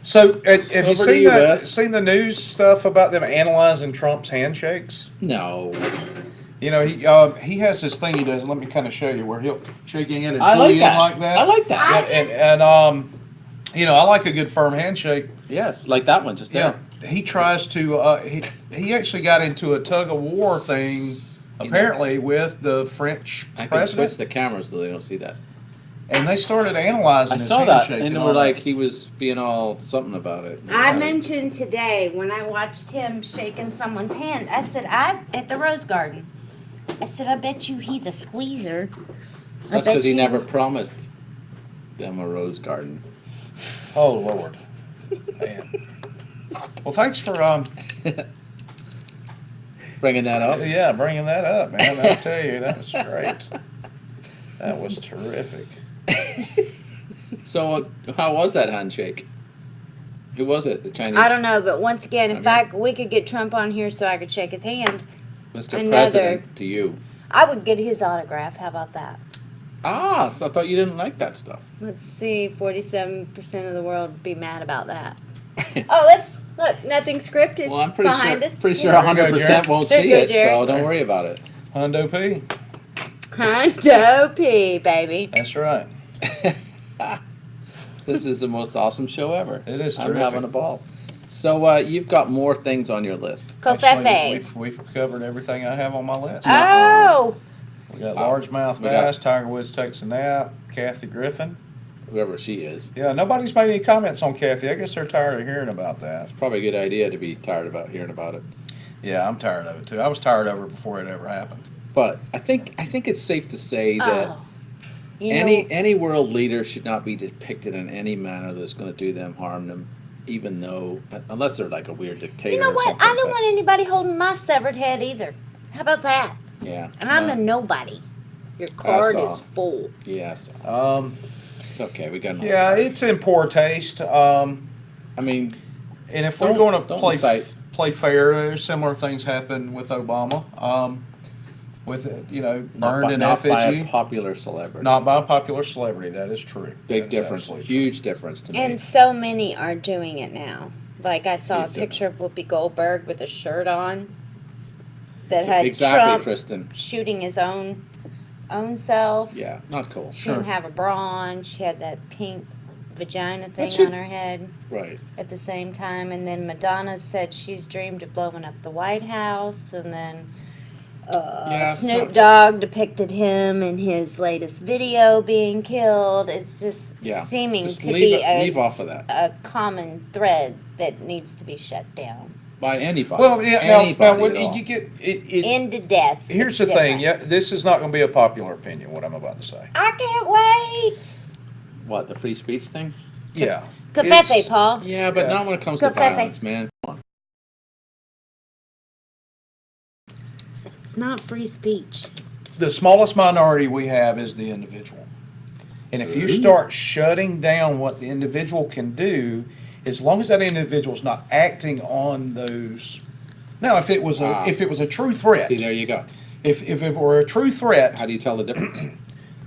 Speaker 3: So, have you
Speaker 2: Over to
Speaker 3: seen
Speaker 2: you,
Speaker 3: the
Speaker 2: Wes.
Speaker 3: news stuff about them analyzing Trump's handshakes?
Speaker 2: No.
Speaker 3: You know, he has this thing he does. Let me kind of show you where he'll shake your hand and
Speaker 2: I
Speaker 3: pull
Speaker 2: like
Speaker 3: you
Speaker 2: that.
Speaker 3: in like that.
Speaker 2: I like that.
Speaker 3: And you know, I like a good firm handshake.
Speaker 2: Yes, like that one just
Speaker 3: Yeah,
Speaker 2: there.
Speaker 3: he tries to. He actually got into a tug of war thing, apparently with the French
Speaker 2: I can switch
Speaker 3: president,
Speaker 2: the camera so they don't see that.
Speaker 3: and they started analyzing
Speaker 2: I
Speaker 3: his
Speaker 2: saw that,
Speaker 3: handshake.
Speaker 2: and they
Speaker 3: all
Speaker 2: were
Speaker 3: that.
Speaker 2: like, he was being all something about it.
Speaker 1: I mentioned today when I watched him shaking someone's hand, I said, at the Rose Garden. I said, I bet you he's a squeezer.
Speaker 2: That's because he never promised them a rose garden.
Speaker 3: Oh Lord, man. Well, thanks for
Speaker 2: Bringing that up.
Speaker 3: yeah, bringing that up, man. I tell you, that was great. That was terrific.
Speaker 2: So, how was that handshake? Who was it? The Chinese?
Speaker 1: I don't know, but once again, if
Speaker 2: Okay.
Speaker 1: we could get Trump on here so I could shake his hand,
Speaker 2: Mr.
Speaker 1: another-
Speaker 2: President, to you.
Speaker 1: I would get his autograph. How about that?
Speaker 2: Ah, so I thought you didn't like that stuff.
Speaker 1: Let's see, 47% of the world would be mad about that. Oh, let's look. Nothing scripted.
Speaker 2: Well, I'm pretty
Speaker 1: behind
Speaker 2: sure,
Speaker 1: us.
Speaker 2: pretty sure
Speaker 3: There you go,
Speaker 2: 100%
Speaker 3: Jared.
Speaker 2: won't
Speaker 1: There you
Speaker 2: see
Speaker 1: go,
Speaker 2: it, so
Speaker 1: Jared.
Speaker 2: don't worry about it.
Speaker 3: Hundo P.
Speaker 1: Hundo P, baby.
Speaker 3: That's right.
Speaker 2: This is the most awesome show ever.
Speaker 3: It is
Speaker 2: I'm
Speaker 3: terrific.
Speaker 2: having a ball. So you've got more things on your list.
Speaker 3: Actually,
Speaker 1: Covfefe.
Speaker 3: we've covered everything I have on my list.
Speaker 1: Oh,
Speaker 3: We got
Speaker 2: Oh,
Speaker 3: largemouth
Speaker 2: we got-
Speaker 3: bass, Tiger Woods takes a nap, Kathy Griffin.
Speaker 2: Whoever she is.
Speaker 3: Yeah, nobody's made any comments on Kathy. I guess they're tired of hearing about that.
Speaker 2: Probably a good idea to be tired about hearing about it.
Speaker 3: Yeah, I'm tired of it too. I was tired of her before it ever happened.
Speaker 2: But I think it's safe to say that
Speaker 1: oh. You know,
Speaker 2: any world leader should not be depicted in any manner that's going to do them harm them, even though unless they're like a weird dictator.
Speaker 1: you know
Speaker 2: or
Speaker 1: what?
Speaker 2: something,
Speaker 1: I don't
Speaker 2: but-
Speaker 1: want anybody holding my severed head either. How about that?
Speaker 2: Yeah.
Speaker 1: And I'm a nobody. Your card
Speaker 2: saw.
Speaker 1: is full.
Speaker 2: Yes. It's okay. We got. another
Speaker 3: Yeah,
Speaker 2: card.
Speaker 3: it's in poor taste.
Speaker 2: I mean,
Speaker 3: And if we're
Speaker 2: Don't-
Speaker 3: going to
Speaker 2: don't
Speaker 3: play
Speaker 2: incite.
Speaker 3: play fair, there's similar things happen with Obama. With burned in
Speaker 2: not by
Speaker 3: effigy,
Speaker 2: a popular celebrity.
Speaker 3: not by a popular celebrity. That is true.
Speaker 2: Big
Speaker 3: That is
Speaker 2: difference.
Speaker 3: absolutely
Speaker 2: Huge difference to me.
Speaker 1: And so many are doing it now. Like I saw a
Speaker 2: Huge
Speaker 1: picture of Whoopi Goldberg with a shirt on that had
Speaker 2: exactly,
Speaker 1: Trump
Speaker 2: Kristen.
Speaker 1: shooting his own self.
Speaker 2: Yeah, not cool.
Speaker 1: She didn't
Speaker 3: Sure.
Speaker 1: have a bra on. She had that pink vagina thing
Speaker 2: should-
Speaker 1: on her head
Speaker 2: Right.
Speaker 1: at the same time. And then Madonna said she's dreamed of blowing up the White House. And then
Speaker 2: Yeah, it's
Speaker 1: Snoop
Speaker 2: not-
Speaker 1: Dogg depicted him in his latest video being killed. It's just
Speaker 2: Yeah.
Speaker 1: seeming
Speaker 2: Just
Speaker 1: to
Speaker 2: leave
Speaker 1: be
Speaker 2: it- leave off of that.
Speaker 1: a common thread that needs to be shut down.
Speaker 2: By anybody.
Speaker 3: Well, yeah.
Speaker 2: Anybody
Speaker 3: Now when
Speaker 2: at all.
Speaker 3: you get it,
Speaker 1: Into death.
Speaker 3: here's
Speaker 1: It's
Speaker 3: the thing.
Speaker 1: different.
Speaker 3: Yeah, this is not going to be a popular opinion. What I'm about to say.
Speaker 1: I can't wait.
Speaker 2: What, the free speech thing?
Speaker 3: Yeah.
Speaker 1: Covfefe,
Speaker 3: It's-
Speaker 1: Paul.
Speaker 2: Yeah, but
Speaker 3: Yeah.
Speaker 2: not when it comes to
Speaker 1: Covfefe.
Speaker 2: violence, man. Come on.
Speaker 1: It's not free speech.
Speaker 3: The smallest minority we have is the individual. And if you start shutting down what the individual can do, as long as that individual's not acting on those. Now, if it was
Speaker 2: Wow.
Speaker 3: a true threat,
Speaker 2: See, there you go.
Speaker 3: If it were a true threat,
Speaker 2: How do you tell the difference?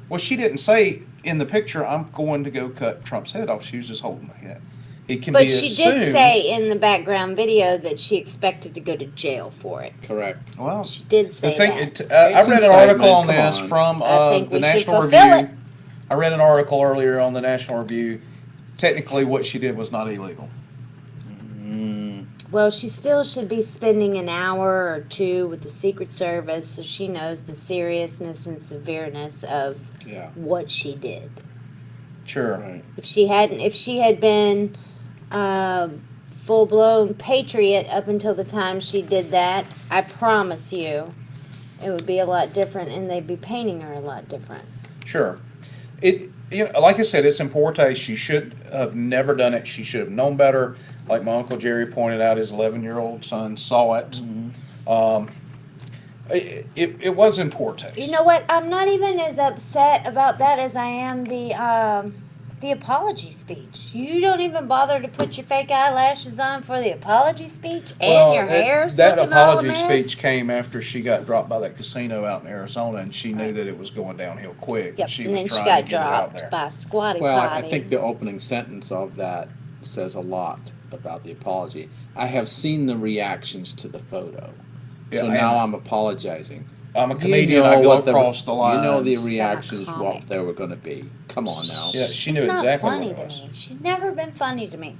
Speaker 3: well, she didn't say in the picture, I'm going to go cut Trump's head off. She was just holding my head. It can
Speaker 1: But
Speaker 3: be
Speaker 1: she
Speaker 3: assumed.
Speaker 1: did say in the background video that she expected to go to jail for it.
Speaker 2: Correct.
Speaker 3: Well,
Speaker 1: She did
Speaker 3: the
Speaker 1: say
Speaker 3: thing,
Speaker 1: that.
Speaker 3: I read an article on
Speaker 2: Come
Speaker 3: this
Speaker 2: on.
Speaker 3: from
Speaker 1: I think
Speaker 3: the
Speaker 1: we should
Speaker 3: National
Speaker 1: fulfill
Speaker 3: Review.
Speaker 1: it.
Speaker 3: I read an article earlier on the National Review. Technically, what she did was not illegal.
Speaker 1: Well, she still should be spending an hour or two with the Secret Service so she knows the seriousness and severeness of
Speaker 2: Yeah.
Speaker 1: what she did.
Speaker 3: Sure.
Speaker 2: Right.
Speaker 1: If she had been full blown patriot up until the time she did that, I promise you, it would be a lot different, and they'd be painting her a lot different.
Speaker 3: Sure. Like I said, it's in poor taste. She should have never done it. She should have known better. Like my Uncle Jerry pointed out, his 11-year-old son saw it. It was in poor taste.
Speaker 1: You know what? I'm not even as upset about that as I am the apology speech. You don't even bother to put your fake eyelashes on for the apology speech, and your hair's
Speaker 3: that
Speaker 1: looking all a
Speaker 3: apology
Speaker 1: mess.
Speaker 3: speech came after she got dropped by that casino out in Arizona, and she knew that it was going downhill quick.
Speaker 1: Yep,
Speaker 3: She
Speaker 1: and
Speaker 3: was
Speaker 1: then she
Speaker 3: trying
Speaker 1: got
Speaker 3: to get it out
Speaker 1: dropped
Speaker 3: there.
Speaker 1: by Squatty
Speaker 2: Well,
Speaker 1: Potty.
Speaker 2: I think the opening sentence of that says a lot about the apology. I have seen the reactions to the photo,
Speaker 3: Yeah,
Speaker 2: so
Speaker 3: and-
Speaker 2: now I'm apologizing.
Speaker 3: I'm a comedian. I go across the line.
Speaker 2: You know the
Speaker 1: She's
Speaker 2: reactions
Speaker 1: not a
Speaker 2: what
Speaker 1: comic.
Speaker 2: they were going to be. Come on now.
Speaker 3: Yeah, she
Speaker 1: She's
Speaker 3: knew
Speaker 1: not
Speaker 3: exactly
Speaker 1: funny
Speaker 3: what it
Speaker 1: to
Speaker 3: was.
Speaker 1: me. She's never been funny to me.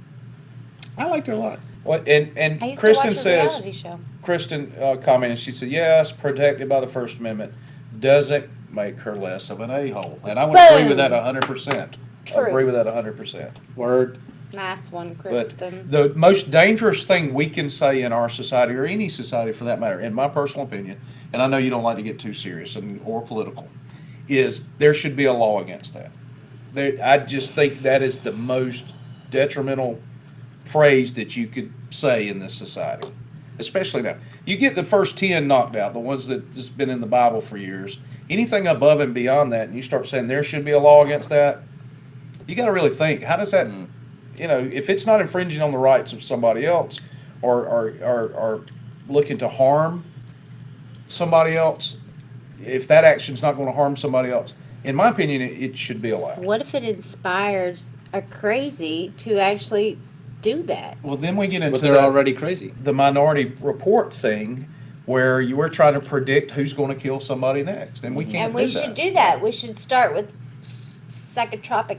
Speaker 2: I liked her a lot.
Speaker 3: Well,
Speaker 1: I
Speaker 3: and
Speaker 1: used
Speaker 3: Kristen
Speaker 1: to watch a
Speaker 3: says,
Speaker 1: reality show.
Speaker 3: Kristen commented, she said, yes, protected by the First Amendment doesn't make her less of an a-hole. And I would agree with that
Speaker 1: Boom.
Speaker 3: 100%.
Speaker 1: True.
Speaker 3: I agree with that 100%.
Speaker 2: Word.
Speaker 1: Nice one,
Speaker 3: But
Speaker 1: Kristen.
Speaker 3: the most dangerous thing we can say in our society, or any society for that matter, in my personal opinion, and I know you don't like to get too serious or political, is there should be a law against that. I just think that is the most detrimental phrase that you could say in this society, especially now. You get the first 10 knocked out, the ones that's been in the Bible for years. Anything above and beyond that, and you start saying there should be a law against that, you got to really think, how does that, if it's not infringing on the rights of somebody else or looking to harm somebody else, if that action's not going to harm somebody else, in my opinion, it should be allowed.
Speaker 1: What if it inspires a crazy to actually do that?
Speaker 3: Well, then we get into
Speaker 2: But they're already crazy.
Speaker 3: the Minority Report thing where you were trying to predict who's going to kill somebody next, and we can't
Speaker 1: And we
Speaker 3: do that.
Speaker 1: should do that. We should start with psychotropic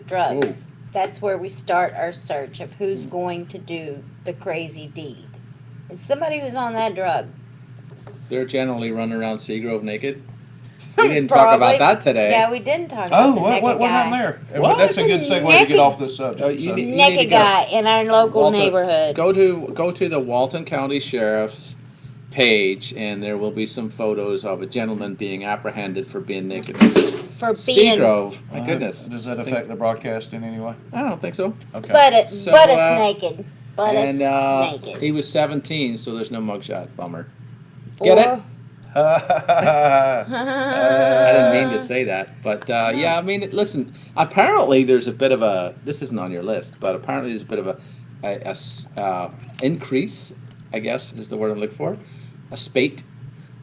Speaker 1: drugs.
Speaker 2: Ooh.
Speaker 1: That's where we start our search of who's going to do the crazy deed. It's somebody who's on that drug.
Speaker 2: They're generally running around Seagrove naked. We didn't talk
Speaker 1: Probably.
Speaker 2: about that today.
Speaker 1: Yeah, we didn't talk
Speaker 3: Oh,
Speaker 1: about the
Speaker 3: what
Speaker 1: naked guy.
Speaker 3: happened there?
Speaker 2: What?
Speaker 3: That's a good segue to
Speaker 1: Naked-
Speaker 3: get off this subject.
Speaker 2: Oh, you
Speaker 3: so.
Speaker 2: need-
Speaker 1: Naked
Speaker 2: to go.
Speaker 1: guy in our local
Speaker 2: Walter,
Speaker 1: neighborhood.
Speaker 2: Go to the Walton County Sheriff's page, and there will be some photos of a gentleman being apprehended for being naked.
Speaker 1: For being
Speaker 2: Seagrove, my goodness.
Speaker 3: Does that affect the broadcast in any way?
Speaker 2: I don't think so.
Speaker 3: Okay.
Speaker 2: So,
Speaker 1: but it's naked. But
Speaker 2: And
Speaker 1: it's naked.
Speaker 2: he was 17, so there's no mugshot. Bummer. Get it? I didn't mean to say that, but yeah, I mean, listen. Apparently, there's a bit of a. This isn't on your list, but apparently, there's a bit of a increase. I guess is the word I'm looking for. A spate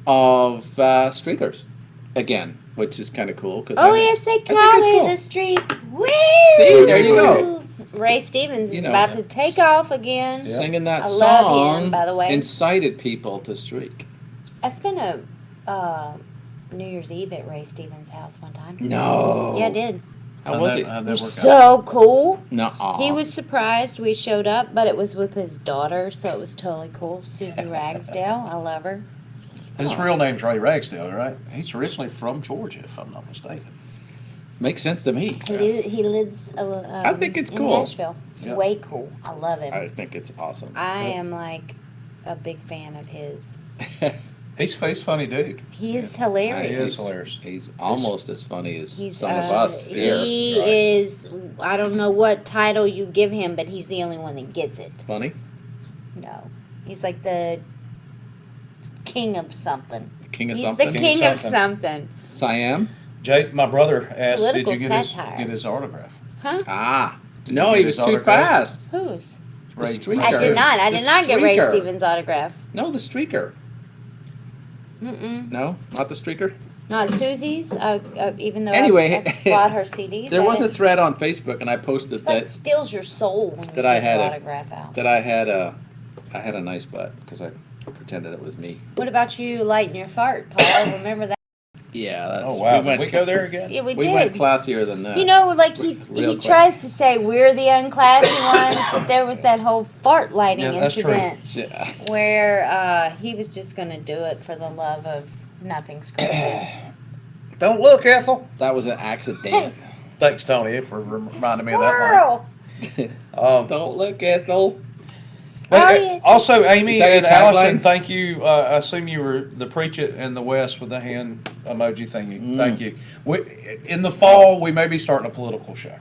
Speaker 2: of streakers again, which is kind of cool. Cause
Speaker 1: Oh, yes, they caught
Speaker 2: it's
Speaker 1: me
Speaker 2: cool.
Speaker 1: in the street. Woo!
Speaker 2: See, there you go.
Speaker 1: Ray Stevens is
Speaker 2: You know,
Speaker 1: about to take off again.
Speaker 2: Singing that
Speaker 1: I love
Speaker 2: song
Speaker 1: him, by the way.
Speaker 2: incited people to streak.
Speaker 1: I spent a New Year's Eve at Ray Stevens' house one time.
Speaker 2: No.
Speaker 1: Yeah, I did.
Speaker 2: How was it?
Speaker 3: How'd
Speaker 1: It
Speaker 3: that
Speaker 1: was
Speaker 3: work out?
Speaker 1: so cool.
Speaker 2: No.
Speaker 1: He was surprised we showed up, but it was with his daughter, so it was totally cool. Susie Ragsdale, I love her.
Speaker 3: His real name's Ray Ragsdale, right? He's originally from Georgia, if I'm not mistaken.
Speaker 2: Makes sense to me.
Speaker 1: He lives
Speaker 2: I think it's
Speaker 1: in
Speaker 2: cool.
Speaker 1: Nashville. It's
Speaker 3: Yeah.
Speaker 1: way cool. I love him.
Speaker 2: I think it's awesome.
Speaker 1: I am like a big fan of his.
Speaker 3: He's a funny dude.
Speaker 1: He is
Speaker 3: He
Speaker 1: hilarious.
Speaker 3: is hilarious.
Speaker 2: He's almost as funny as
Speaker 1: He's,
Speaker 2: some of us here.
Speaker 1: He
Speaker 3: Right.
Speaker 1: is, I don't know what title you give him, but he's the only one that gets it.
Speaker 2: Funny?
Speaker 1: No. He's like the king of something.
Speaker 2: King of
Speaker 1: He's
Speaker 2: something?
Speaker 1: the
Speaker 3: King
Speaker 1: king
Speaker 3: of
Speaker 1: of something.
Speaker 2: Siam?
Speaker 3: Jake, my brother asked,
Speaker 1: Political
Speaker 3: did you get
Speaker 1: satire.
Speaker 3: get his autograph?
Speaker 1: Huh?
Speaker 2: Ah.
Speaker 3: Did
Speaker 2: No,
Speaker 3: you
Speaker 2: he
Speaker 3: get
Speaker 2: was
Speaker 3: his
Speaker 2: too
Speaker 3: autograph?
Speaker 2: fast.
Speaker 1: Whose?
Speaker 2: The
Speaker 3: Ray-
Speaker 2: streaker.
Speaker 1: I did not. I
Speaker 2: The
Speaker 1: did not get Ray
Speaker 2: streaker.
Speaker 1: Stevens' autograph.
Speaker 2: No, the streaker. No, not the streaker.
Speaker 1: Not Susie's. Even though
Speaker 2: Anyway,
Speaker 1: I bought her CDs.
Speaker 2: There was a thread on Facebook, and I posted
Speaker 1: It's like
Speaker 2: that
Speaker 1: steals your soul when you
Speaker 2: that
Speaker 1: get
Speaker 2: I
Speaker 1: an
Speaker 2: had
Speaker 1: autograph out.
Speaker 2: I had a nice butt because I pretended it was me.
Speaker 1: What about you lighting your fart, Paul? Remember that?
Speaker 2: Yeah, that's.
Speaker 4: Oh wow!
Speaker 2: We went,
Speaker 4: Did we go there again?
Speaker 1: Yeah, we
Speaker 2: we
Speaker 1: did.
Speaker 2: went classier than that.
Speaker 1: You know, like he
Speaker 2: Real quick.
Speaker 1: tries to say we're the unclassy ones, but there was that whole fart lighting
Speaker 4: Yeah, that's true.
Speaker 1: incident
Speaker 2: Yeah.
Speaker 1: where he was just going to do it for the love of nothing scripted.
Speaker 4: Don't look, Ethel.
Speaker 2: That was an accident.
Speaker 4: Thanks, Tony, for reminding me of that
Speaker 1: Squirrel!
Speaker 2: Don't look, Ethel.
Speaker 4: one.
Speaker 1: yeah.
Speaker 4: Also, Amy
Speaker 2: Is that your
Speaker 4: and Allison,
Speaker 2: tagline?
Speaker 4: thank you. I assume you were the preach it in the West with the hand emoji thingy. Thank you. In the fall, we may be starting a political show.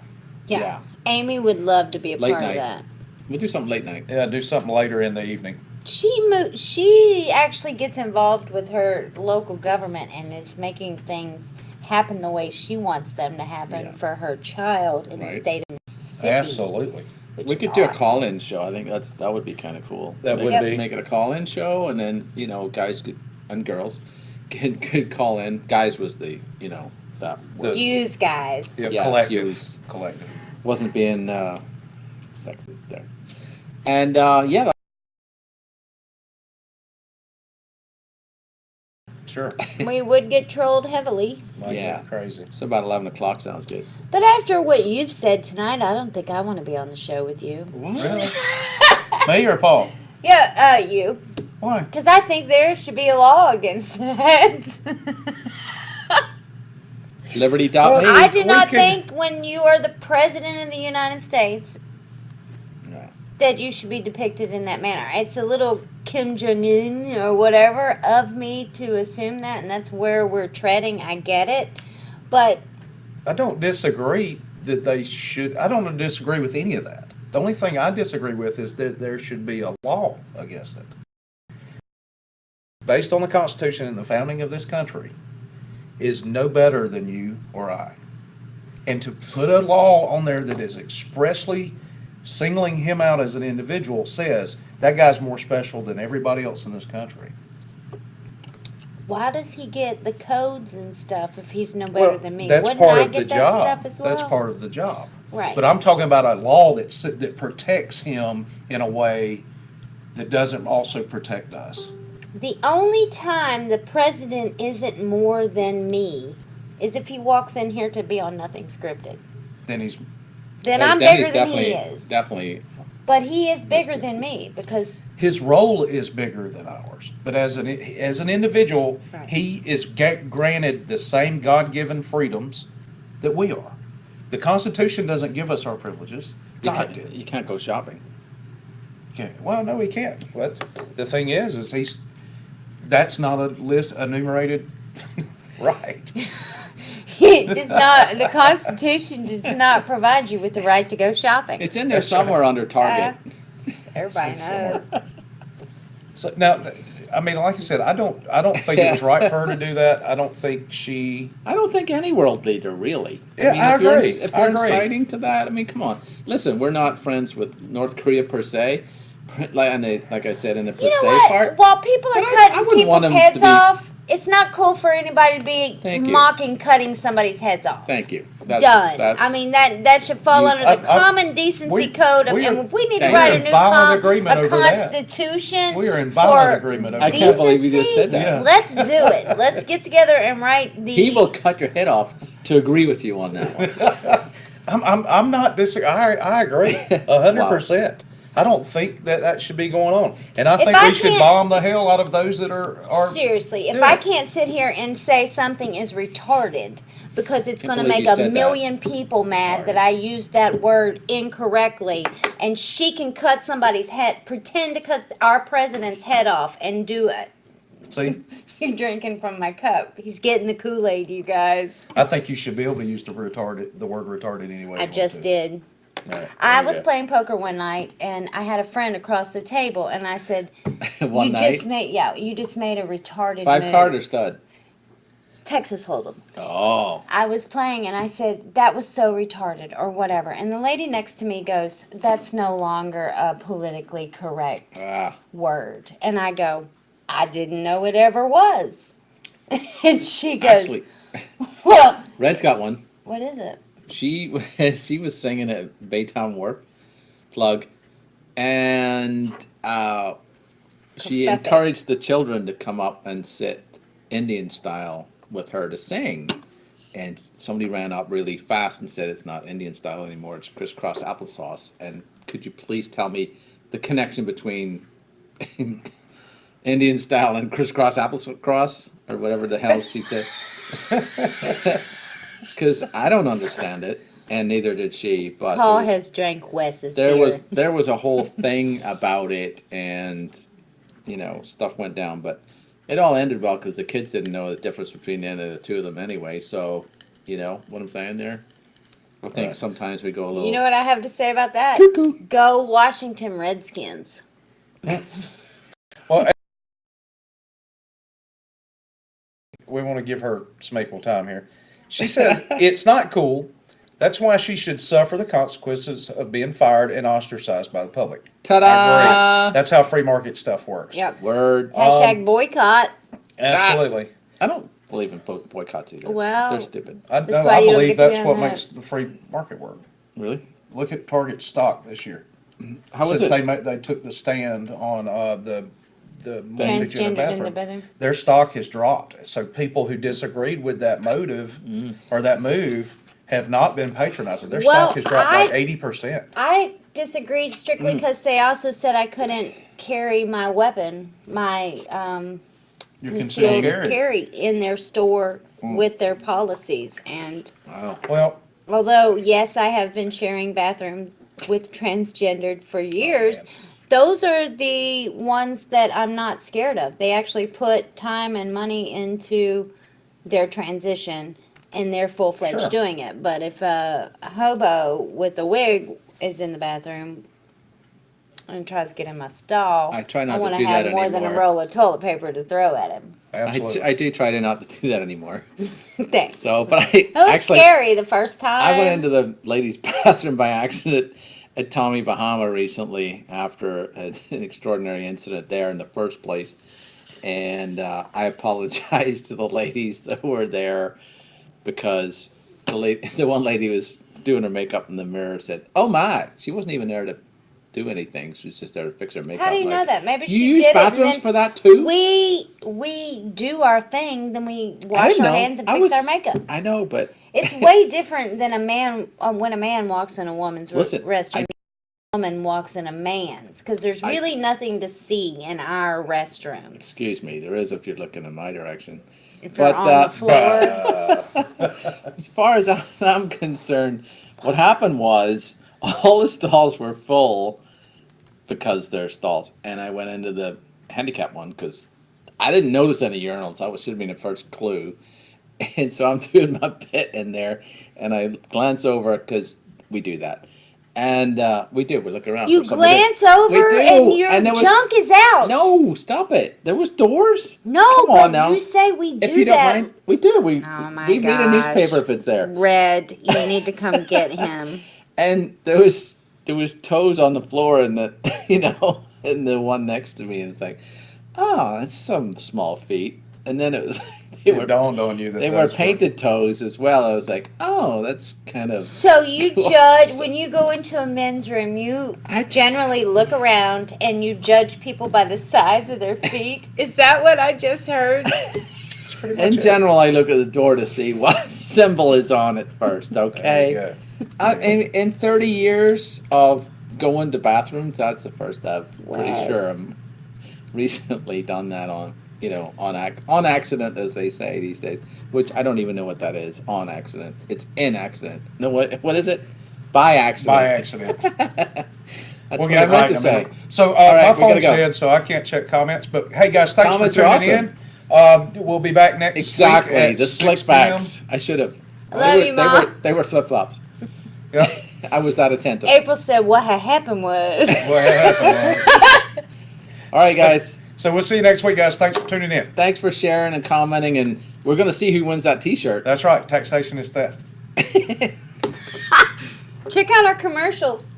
Speaker 1: Yeah.
Speaker 2: Yeah.
Speaker 1: Amy would love to be a
Speaker 2: Late
Speaker 1: part
Speaker 2: night.
Speaker 1: of that.
Speaker 2: We'll do something late night.
Speaker 4: Yeah, do something later in the evening.
Speaker 1: She actually gets involved with her local government and is making things happen the way she wants them to happen
Speaker 2: Yeah.
Speaker 1: for her child in the
Speaker 2: Right.
Speaker 1: state of Mississippi.
Speaker 4: Absolutely.
Speaker 1: which
Speaker 2: We
Speaker 1: is
Speaker 2: could do a
Speaker 1: awesome.
Speaker 2: call-in show. I think that would be kind of cool.
Speaker 4: That
Speaker 2: make,
Speaker 4: would
Speaker 2: it-
Speaker 4: be.
Speaker 2: Make it a call-in show, and then guys and girls could call in. Guys was the that word.
Speaker 1: Use guys.
Speaker 4: Yeah,
Speaker 2: Yeah,
Speaker 4: collective.
Speaker 2: use.
Speaker 4: Collective.
Speaker 2: Wasn't being sexist there. And yeah,
Speaker 4: Sure.
Speaker 1: We would get trolled heavily.
Speaker 4: Like
Speaker 2: Yeah.
Speaker 4: Crazy.
Speaker 2: so about 11 o'clock sounds good.
Speaker 1: But after what you've said tonight, I don't think I want to be on the show with you.
Speaker 4: Really? Me or Paul?
Speaker 1: Yeah, you.
Speaker 4: Why?
Speaker 1: Because I think there should be a law against that.
Speaker 2: Liberty.me.
Speaker 1: I do
Speaker 4: we
Speaker 1: not
Speaker 4: can-
Speaker 1: think when you are the president of the United States
Speaker 2: Yeah.
Speaker 1: that you should be depicted in that manner. It's a little Kim Jong-un or whatever of me to assume that, and that's where we're treading. I get it. But
Speaker 4: I don't disagree that they should. I don't disagree with any of that. The only thing I disagree with is that there should be a law against it. Based on the Constitution and the founding of this country, is no better than you or I. And to put a law on there that is expressly singling him out as an individual says that guy's more special than everybody else in this country.
Speaker 1: why does he get the codes and stuff if he's no better than me?
Speaker 4: That's
Speaker 1: Wouldn't
Speaker 4: part
Speaker 1: I
Speaker 4: of the
Speaker 1: get that
Speaker 4: job.
Speaker 1: stuff as well?
Speaker 4: That's part of the job.
Speaker 1: Right.
Speaker 4: But I'm talking about a law that protects him in a way that doesn't also protect us.
Speaker 1: The only time the president isn't more than me is if he walks in here to be on Nothing Scripted.
Speaker 4: Then he's
Speaker 1: Then
Speaker 2: Hey,
Speaker 1: I'm
Speaker 2: Denny's
Speaker 1: bigger than he is.
Speaker 2: Definitely.
Speaker 1: But he is bigger than me because
Speaker 4: his role is bigger than ours. But as an individual,
Speaker 1: Right.
Speaker 4: he is granted the same God-given freedoms that we are. The Constitution doesn't give us our privileges. God did.
Speaker 2: You can't go shopping.
Speaker 4: Well, no, he can't. But the thing is that's not a list enumerated right.
Speaker 1: it does not. The Constitution does not provide you with the right to go shopping.
Speaker 2: It's in there somewhere under Target.
Speaker 1: Everybody knows.
Speaker 4: So now, I mean, like I said, I don't think it was right for her to do that. I don't think she.
Speaker 2: I don't think any world leader really.
Speaker 4: Yeah, I
Speaker 2: if you're,
Speaker 4: agree.
Speaker 2: if
Speaker 4: I
Speaker 2: you're
Speaker 4: agree.
Speaker 2: inciting to that, I mean, come on. Listen, we're not friends with North Korea per se. Like I said in the per
Speaker 1: You know
Speaker 2: se
Speaker 1: what?
Speaker 2: part.
Speaker 1: While people are
Speaker 2: But I
Speaker 1: cutting
Speaker 2: wouldn't want
Speaker 1: people's
Speaker 2: them to
Speaker 1: heads
Speaker 2: be-
Speaker 1: off, it's not cool for anybody to be
Speaker 2: Thank you.
Speaker 1: mocking cutting somebody's heads off.
Speaker 2: Thank you.
Speaker 1: Done. I mean that should fall
Speaker 2: You-
Speaker 1: under the
Speaker 4: I-
Speaker 1: common decency
Speaker 4: we-
Speaker 1: code of,
Speaker 4: we are-
Speaker 1: and if we need to
Speaker 2: Thank
Speaker 1: write
Speaker 2: you.
Speaker 1: a new
Speaker 4: Violent agreement
Speaker 1: a
Speaker 4: over that.
Speaker 1: constitution
Speaker 4: We are in violent
Speaker 1: for
Speaker 4: agreement over
Speaker 2: I
Speaker 4: that.
Speaker 2: can't believe you just
Speaker 1: decency,
Speaker 2: said that.
Speaker 4: Yeah.
Speaker 1: let's do it. Let's get together and write the
Speaker 2: He will cut your head off to agree with you on that one.
Speaker 4: I'm not I agree 100%. I don't think that should be going on, and I think
Speaker 1: I
Speaker 4: we should
Speaker 1: can't-
Speaker 4: bomb the hell out of those that are.
Speaker 1: Seriously, if
Speaker 4: Yeah.
Speaker 1: I can't sit here and say something is retarded because it's
Speaker 2: Can't
Speaker 1: going to
Speaker 2: believe
Speaker 1: make
Speaker 2: you
Speaker 1: a
Speaker 2: said that.
Speaker 1: million people mad that I used that word incorrectly, and she can cut somebody's head, pretend to cut our president's head off and do it.
Speaker 4: See,
Speaker 1: You're drinking from my cup. He's getting the Kool-Aid, you guys.
Speaker 4: I think you should be able to use the word retarded anyway.
Speaker 1: I just did.
Speaker 4: Right,
Speaker 1: I
Speaker 4: there you
Speaker 1: was
Speaker 4: go.
Speaker 1: playing poker one night, and I had a friend across the table, and I said,
Speaker 2: One
Speaker 1: "You
Speaker 2: night.
Speaker 1: just made a retarded
Speaker 2: 5
Speaker 1: move."
Speaker 2: card or stud?
Speaker 1: Texas Hold'em.
Speaker 2: Oh.
Speaker 1: I was playing, and I said, "That was so retarded," or whatever. And the lady next to me goes, "That's no longer a politically correct
Speaker 2: Ah.
Speaker 1: word." And I go, I didn't know it ever was. And she goes,
Speaker 2: Actually,
Speaker 1: well,
Speaker 2: Red's got one.
Speaker 1: what is it?
Speaker 2: She was singing at Baytown Wharf, plug, and she
Speaker 1: Kerfuffle.
Speaker 2: encouraged the children to come up and sit Indian style with her to sing. And somebody ran up really fast and said it's not Indian style anymore, it's crisscross applesauce. And could you please tell me the connection between Indian style and crisscross applesauce, or whatever the hell she said? Because I don't understand it, and neither did she. But
Speaker 1: Paul has drank Wes's
Speaker 2: there
Speaker 1: beer.
Speaker 2: was a whole thing about it, and stuff went down. But it all ended well because the kids didn't know the difference between any of the two of them anyway. So you know what I'm saying there. I think
Speaker 4: Right.
Speaker 2: sometimes we go a little.
Speaker 1: You know what I have to say about that?
Speaker 2: Cuckoo.
Speaker 1: Go Washington Redskins.
Speaker 4: Well, we want to give her some equal time here. She says it's not cool. That's why she should suffer the consequences of being fired and ostracized by the public.
Speaker 2: Ta-da!
Speaker 4: I agree. That's how free market stuff works.
Speaker 1: Yep.
Speaker 2: Word.
Speaker 1: Hashtag boycott.
Speaker 4: Absolutely.
Speaker 2: I don't believe in boycotts either.
Speaker 1: Well,
Speaker 2: They're stupid.
Speaker 4: I
Speaker 1: That's why
Speaker 4: I
Speaker 1: you don't
Speaker 4: believe
Speaker 1: get to be
Speaker 4: that's
Speaker 1: on
Speaker 4: what
Speaker 1: that.
Speaker 4: makes the free market work.
Speaker 2: Really?
Speaker 4: Look at Target's stock this year.
Speaker 2: How was
Speaker 4: Since
Speaker 2: it?
Speaker 4: they took the stand on the
Speaker 1: Transgendered
Speaker 4: multi-gender
Speaker 1: in the
Speaker 4: bathroom,
Speaker 1: bathroom.
Speaker 4: their stock has dropped. So people who disagreed with that motive or that move have not been patronizing. Their
Speaker 1: Well,
Speaker 4: stock has dropped
Speaker 1: I-
Speaker 4: like 80%.
Speaker 1: I disagreed strictly because they also said I couldn't carry my weapon, my
Speaker 4: You're
Speaker 1: concealed
Speaker 4: concealed carry.
Speaker 1: carry in their store with their policies. And
Speaker 2: Wow.
Speaker 4: Well,
Speaker 1: although, yes, I have been sharing bathroom with transgendered for years, those are the ones that I'm not scared of. They actually put time and money into their transition and they're full-fledged
Speaker 4: Sure.
Speaker 1: doing it. But if a hobo with a wig is in the bathroom and tries to get in my stall,
Speaker 2: I try not to
Speaker 1: want
Speaker 2: do that
Speaker 1: have more than a
Speaker 2: anymore.
Speaker 1: roll of toilet paper to throw at him.
Speaker 4: absolutely.
Speaker 2: I do try to not to do that anymore.
Speaker 1: Thanks.
Speaker 2: So, but
Speaker 1: it was
Speaker 2: actually,
Speaker 1: scary the first time.
Speaker 2: I went into the ladies' bathroom by accident at Tommy Bahama recently after an extraordinary incident there in the first place. And I apologized to the ladies that were there because the one lady was doing her makeup in the mirror said, "Oh my, she wasn't even there to do anything. She was just there to fix her makeup."
Speaker 1: How do you
Speaker 2: Like,
Speaker 1: know that? Maybe
Speaker 2: You
Speaker 1: she
Speaker 2: use
Speaker 1: did
Speaker 2: bathrooms
Speaker 1: it and
Speaker 2: for that too?
Speaker 1: then we do our thing, then we
Speaker 2: I
Speaker 1: wash
Speaker 2: didn't
Speaker 1: our
Speaker 2: know.
Speaker 1: hands and
Speaker 2: I
Speaker 1: fix
Speaker 2: was-
Speaker 1: our makeup.
Speaker 2: I know, but
Speaker 1: It's way different than a man when a man walks in a woman's
Speaker 2: Listen,
Speaker 1: restroom. A woman walks in a man's because there's really nothing to see in our restrooms.
Speaker 2: excuse me, there is if you're looking in my direction.
Speaker 1: If you're
Speaker 2: But,
Speaker 1: on the floor,
Speaker 2: As far as I'm concerned, what happened was all the stalls were full because they're stalls, and I went into the handicap one because I didn't notice any urinals. That should have been the first clue. And so I'm doing my bit in there, and I glance over because we do that, and we do. We look around.
Speaker 1: you
Speaker 2: for somebody to-
Speaker 1: glance
Speaker 2: We
Speaker 1: over
Speaker 2: do,
Speaker 1: and your
Speaker 2: and there was-
Speaker 1: junk is out.
Speaker 2: No, stop it. There was doors.
Speaker 1: No,
Speaker 2: Come
Speaker 1: but
Speaker 2: on now.
Speaker 1: you say we do
Speaker 2: If you don't
Speaker 1: that.
Speaker 2: mind, we do. We
Speaker 1: Oh my
Speaker 2: we read a
Speaker 1: gosh.
Speaker 2: newspaper if it's there.
Speaker 1: Red, you need to come get him.
Speaker 2: And there was toes on the floor in the in the one next to me, and it's like, oh, that's some small feet. And then it was
Speaker 4: It dawned on you that
Speaker 2: they were
Speaker 4: those
Speaker 2: painted toes as well. I was like, oh, that's kind of
Speaker 1: So you
Speaker 2: Gross.
Speaker 1: judge when you go into a men's room. You
Speaker 2: I just-
Speaker 1: generally look around and you judge people by the size of their feet. Is that what I just heard?
Speaker 4: That's pretty much
Speaker 2: in
Speaker 4: it.
Speaker 2: general. I look at the door to see what symbol is on it first.
Speaker 4: There
Speaker 2: Okay.
Speaker 4: you go.
Speaker 2: In 30 years of going to bathrooms, that's the first I've pretty
Speaker 1: Yes.
Speaker 2: sure I'm recently done that on on accident, as they say these days, which I don't even know what that is. On accident, it's in accident. No, what is it? By accident.
Speaker 4: By accident.
Speaker 2: That's
Speaker 4: We'll
Speaker 2: what
Speaker 4: get
Speaker 2: I
Speaker 4: it
Speaker 2: meant
Speaker 4: right
Speaker 2: to
Speaker 4: in a
Speaker 2: say.
Speaker 4: minute. So
Speaker 2: right,
Speaker 4: my
Speaker 2: we gotta
Speaker 4: phone's
Speaker 2: go.
Speaker 4: dead, so I can't check comments. But hey, guys, thanks
Speaker 2: Comments
Speaker 4: for
Speaker 2: are
Speaker 4: tuning
Speaker 2: awesome.
Speaker 4: in. We'll be back next
Speaker 2: Exactly,
Speaker 4: week at
Speaker 2: the
Speaker 4: 6 p.m.
Speaker 2: slickbacks. I should have.
Speaker 1: I love you, Mom.
Speaker 2: They were flip flops.
Speaker 4: Yep.
Speaker 2: I was that attentive.
Speaker 1: April said what had happened was.
Speaker 4: What happened?
Speaker 2: All right, guys.
Speaker 4: So we'll see you next week, guys. Thanks for tuning in.
Speaker 2: Thanks for sharing and commenting, and we're gonna see who wins that T-shirt.
Speaker 4: That's right. Taxation is theft.
Speaker 1: Check out our commercials.